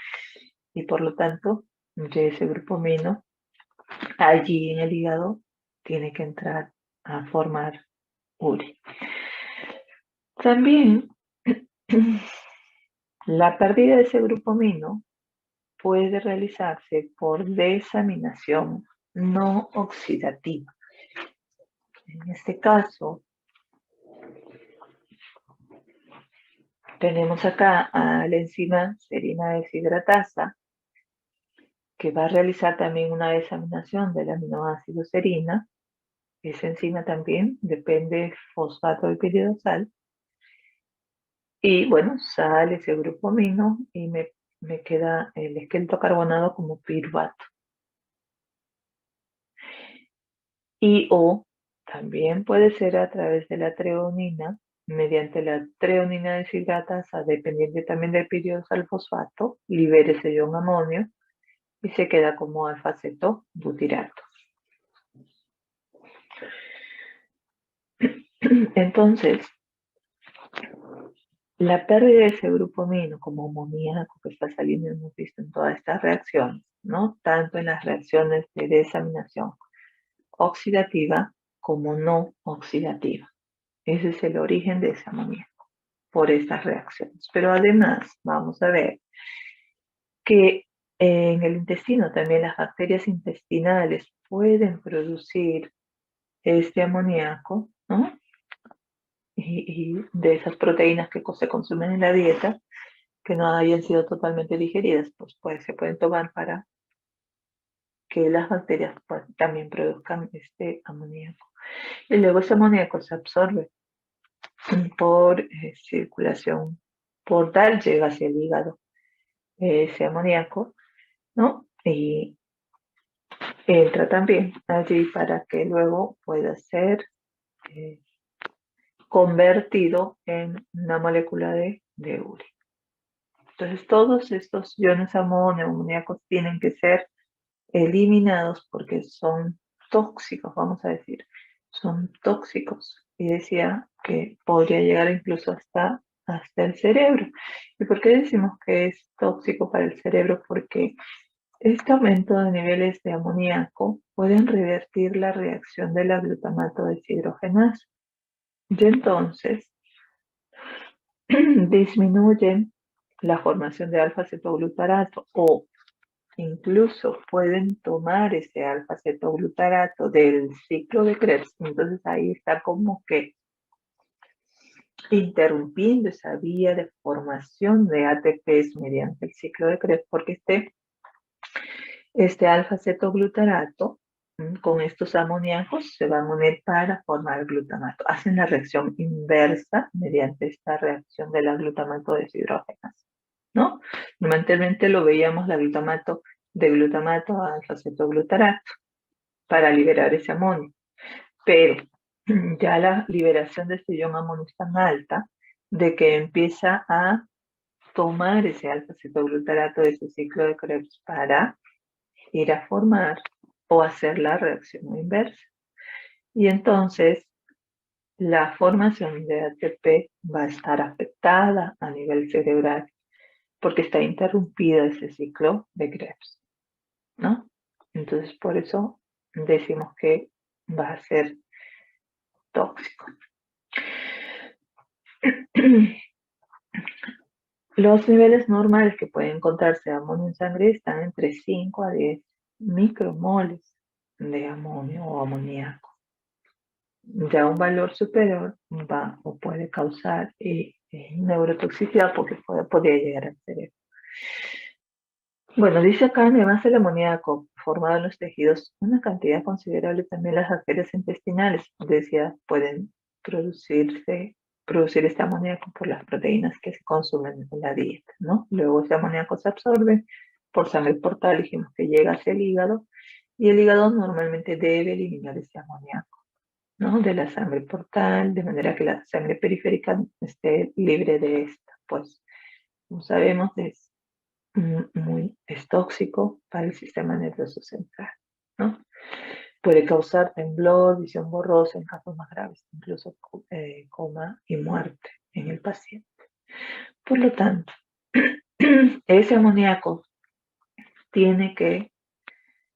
y por lo tanto, ya ese grupo amino allí en el hígado tiene que entrar a formar URI. También la pérdida de ese grupo amino puede realizarse por desaminación no oxidativa. En este caso, tenemos acá a la enzima serina deshidratasa, que va a realizar también una desaminación del aminoácido serina. Esa enzima también depende fosfato de piridosal. Y bueno, sale ese grupo amino y me queda el esqueleto carbonado como piruvato. Y o también puede ser a través de la treonina, mediante la treonina deshidratasa, dependiente también del piridosal fosfato, libere ese ion amonio y se queda como alfa-cetobutirato. Entonces, la pérdida de ese grupo amino como amoníaco que está saliendo, hemos visto en todas estas reacciones, ¿no? Tanto en las reacciones de desaminación oxidativa como no oxidativa. Ese es el origen de ese amoníaco por estas reacciones. Pero además vamos a ver que en el intestino también las bacterias intestinales pueden producir este amoníaco, ¿no? Y de esas proteínas que se consumen en la dieta, que no hayan sido totalmente digeridas, pues se pueden tomar para que las bacterias pues, también produzcan este amoníaco. Y luego ese amoníaco se absorbe por circulación portal, llega hacia el hígado ese amoníaco, ¿no? Y entra también allí para que luego pueda ser convertido en una molécula de urea. Entonces todos estos iones amoníacos tienen que ser eliminados porque son tóxicos, vamos a decir, son tóxicos. Y decía que podría llegar incluso hasta el cerebro. ¿Y por qué decimos que es tóxico para el cerebro? Porque este aumento de niveles de amoníaco pueden revertir la reacción de la glutamato deshidrogenasa. Y entonces disminuyen la formación de alfa-cetoglutarato o incluso pueden tomar ese alfa-cetoglutarato del ciclo de Krebs. Entonces ahí está como que interrumpiendo esa vía de formación de ATPs mediante el ciclo de Krebs, porque este alfa-cetoglutarato con estos amoníacos se van a unir para formar glutamato. Hacen la reacción inversa mediante esta reacción de la glutamato deshidrogenasa, ¿no? Normalmente lo veíamos la glutamato de glutamato a alfa-cetoglutarato para liberar ese amonio, pero ya la liberación de este ion amonio es tan alta de que empieza a tomar ese alfa-cetoglutarato de ese ciclo de Krebs para ir a formar o hacer la reacción inversa. Y entonces la formación de ATP va a estar afectada a nivel cerebral porque está interrumpida ese ciclo de Krebs, ¿no? Entonces por eso decimos que va a ser tóxico. Los niveles normales que pueden encontrarse de amonio en sangre están entre 5 a 10 micromoles de amonio o amoníaco. Ya un valor superior va o puede causar neurotoxicidad porque podría llegar al cerebro. Bueno, dice acá, además del amoníaco formado en los tejidos, una cantidad considerable también las arterias intestinales. Decía, pueden producir este amoníaco por las proteínas que se consumen en la dieta, ¿no? Luego ese amoníaco se absorbe por sangre portal, dijimos que llega hacia el hígado, y el hígado normalmente debe eliminar ese amoníaco, ¿no? De la sangre portal, de manera que la sangre periférica esté libre de esta. Pues, como sabemos, es tóxico para el sistema nervioso central, ¿no? Puede causar temblor, visión borrosa en casos más graves, incluso coma y muerte en el paciente. Por lo tanto, ese amoníaco tiene que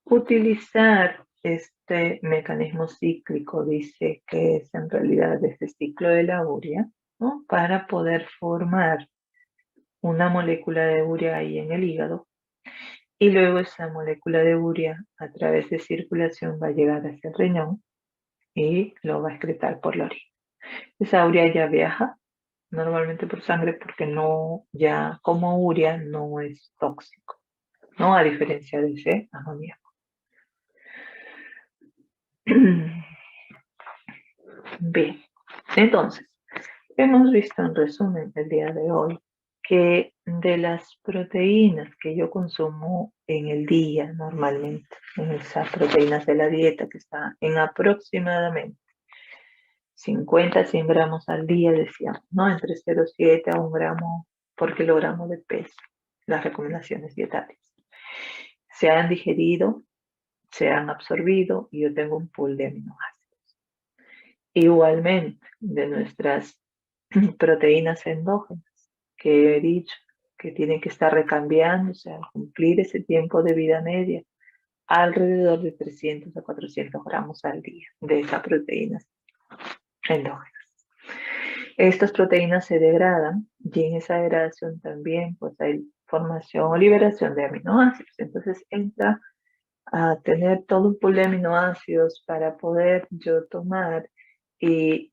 utilizar este mecanismo cíclico, dice que es en realidad este ciclo de la urea, ¿no? Para poder formar una molécula de urea ahí en el hígado, y luego esa molécula de urea a través de circulación va a llegar hacia el riñón y lo va a excretar por la orina. Esa urea ya viaja normalmente por sangre porque no, ya como urea no es tóxico, ¿no? A diferencia de ese amoníaco. Bien, entonces, hemos visto en resumen el día de hoy que de las proteínas que yo consumo en el día normalmente, en esas proteínas de la dieta que está en aproximadamente 50 a 100 gramos al día, decíamos, ¿no? Entre 0,7 a 1 gramo por kilogramo de peso, las recomendaciones dietarias. Se han digerido, se han absorbido y yo tengo un pool de aminoácidos. Igualmente, de nuestras proteínas endógenas, que he dicho que tienen que estar recambiándose al cumplir ese tiempo de vida media, alrededor de 300 a 400 gramos al día de esas proteínas endógenas. Estas proteínas se degradan y en esa degradación también pues hay formación o liberación de aminoácidos. Entonces entra a tener todo un pool de aminoácidos para poder yo tomar y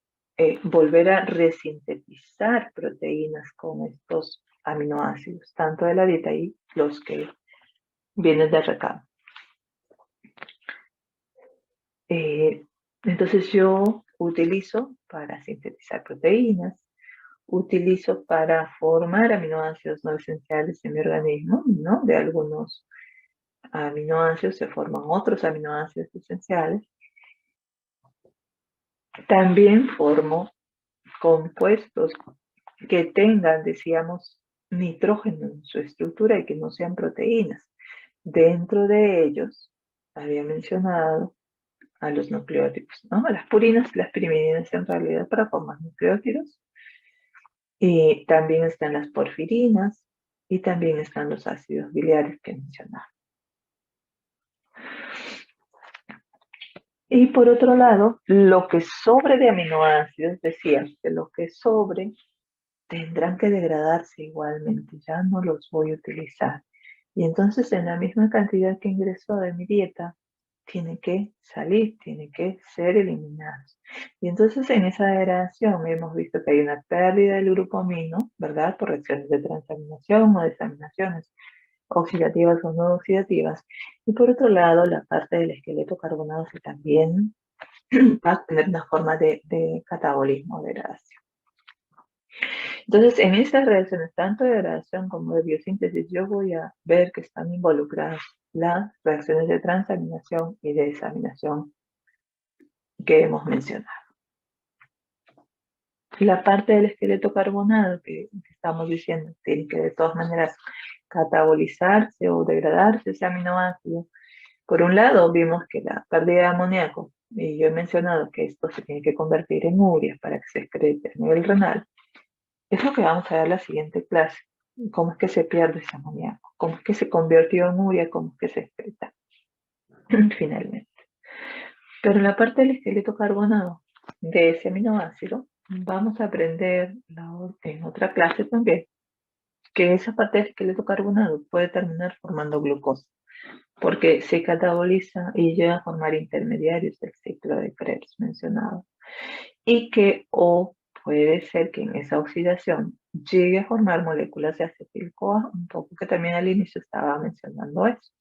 volver a resintetizar proteínas con estos aminoácidos, tanto de la dieta y los que vienen de recambio. Entonces yo utilizo para sintetizar proteínas, utilizo para formar aminoácidos no esenciales en mi organismo, ¿no? De algunos aminoácidos se forman otros aminoácidos esenciales. También formo compuestos que tengan, decíamos, nitrógeno en su estructura y que no sean proteínas. Dentro de ellos, había mencionado a los nucleótidos, ¿no? A las purinas, las pirimidinas en realidad para formar nucleótidos. Y también están las porfirinas y también están los ácidos biliares que mencionaba. Y por otro lado, lo que sobre de aminoácidos, decía que lo que sobre tendrán que degradarse igualmente, ya no los voy a utilizar. Y entonces en la misma cantidad que ingresó de mi dieta, tiene que salir, tiene que ser eliminado. Y entonces en esa degradación hemos visto que hay una pérdida del grupo amino, ¿verdad? Por reacciones de transaminación o desaminaciones oxidativas o no oxidativas. Y por otro lado, la parte del esqueleto carbonato que también va a tener una forma de catabolismo o degradación. Entonces, en estas reacciones, tanto de degradación como de biosíntesis, yo voy a ver que están involucradas las reacciones de transaminación y de desaminación que hemos mencionado. La parte del esqueleto carbonado que estamos diciendo tiene que de todas maneras catabolizarse o degradarse ese aminoácido. Por un lado, vimos que la pérdida de amoníaco, y yo he mencionado que esto se tiene que convertir en urea para que se excrete a nivel renal, es lo que vamos a ver en la siguiente clase. ¿Cómo es que se pierde ese amoníaco? ¿Cómo es que se convirtió en urea? ¿Cómo es que se excreta finalmente? Pero en la parte del esqueleto carbonado de ese aminoácido, vamos a aprender en otra clase también que esa parte del esqueleto carbonado puede terminar formando glucosa, porque se cataboliza y llega a formar intermediarios del ciclo de Krebs mencionado. Y que o puede ser que en esa oxidación llegue a formar moléculas de acetil-CoA, un poco que también al inicio estaba mencionando eso.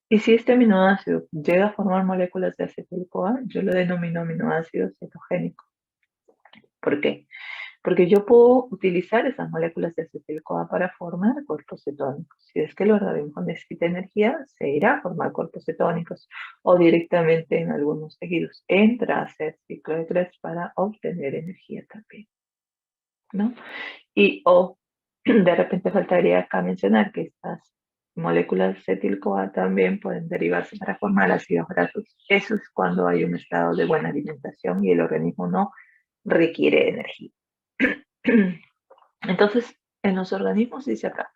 Y si este aminoácido llega a formar moléculas de acetil-CoA, yo lo denomino aminoácido cetogénico. ¿Por qué? Porque yo puedo utilizar esas moléculas de acetil-CoA para formar cuerpos cetónicos. Si es que el organismo necesita energía, se irá a formar cuerpos cetónicos o directamente en algunos tejidos entra a hacer ciclo de Krebs para obtener energía también, ¿no? Y o de repente faltaría acá mencionar que estas moléculas de acetil-CoA también pueden derivarse para formar ácidos grasos. Eso es cuando hay un estado de buena alimentación y el organismo no requiere energía. Entonces, en los organismos, dice acá,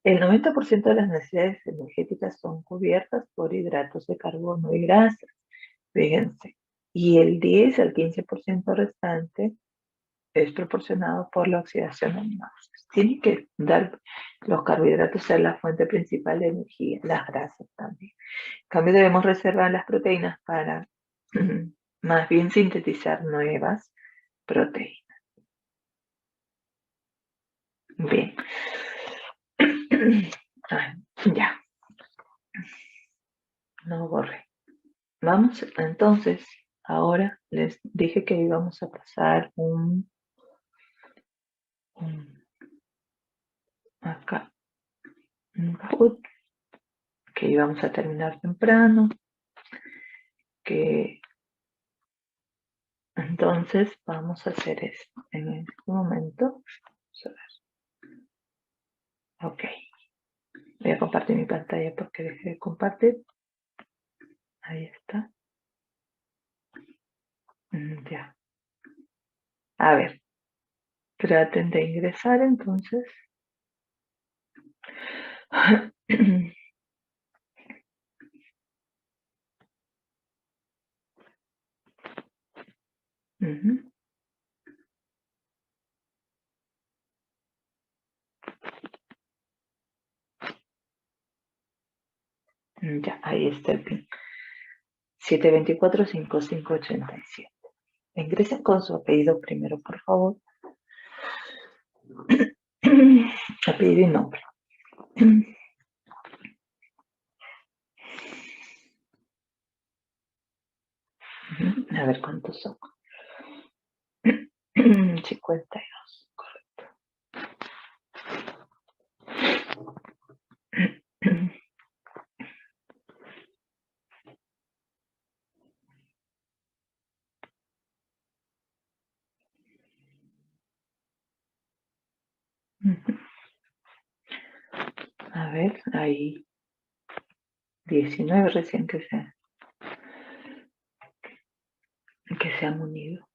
el 90% de las necesidades energéticas son cubiertas por hidratos de carbono y grasas, fíjense, y el 10 al 15% restante es proporcionado por la oxidación de aminoácidos. Tiene que dar los carbohidratos ser la fuente principal de energía, las grasas también. En cambio, debemos reservar las proteínas para más bien sintetizar nuevas proteínas. Bien. Ya. No borré. Vamos, entonces, ahora les dije que íbamos a pasar acá, un food, que íbamos a terminar temprano, que entonces vamos a hacer esto en este momento. Vamos a ver. Ok. Voy a compartir mi pantalla porque dejé de compartir. Ahí está. Ya. A ver. Traten de ingresar entonces. Ya, ahí está el PIN. 724-5587. Ingresen con su apellido primero, por favor. Apellido y nombre. A ver cuántos son. 52, correcto. A ver, ahí 19 recién que se han unido.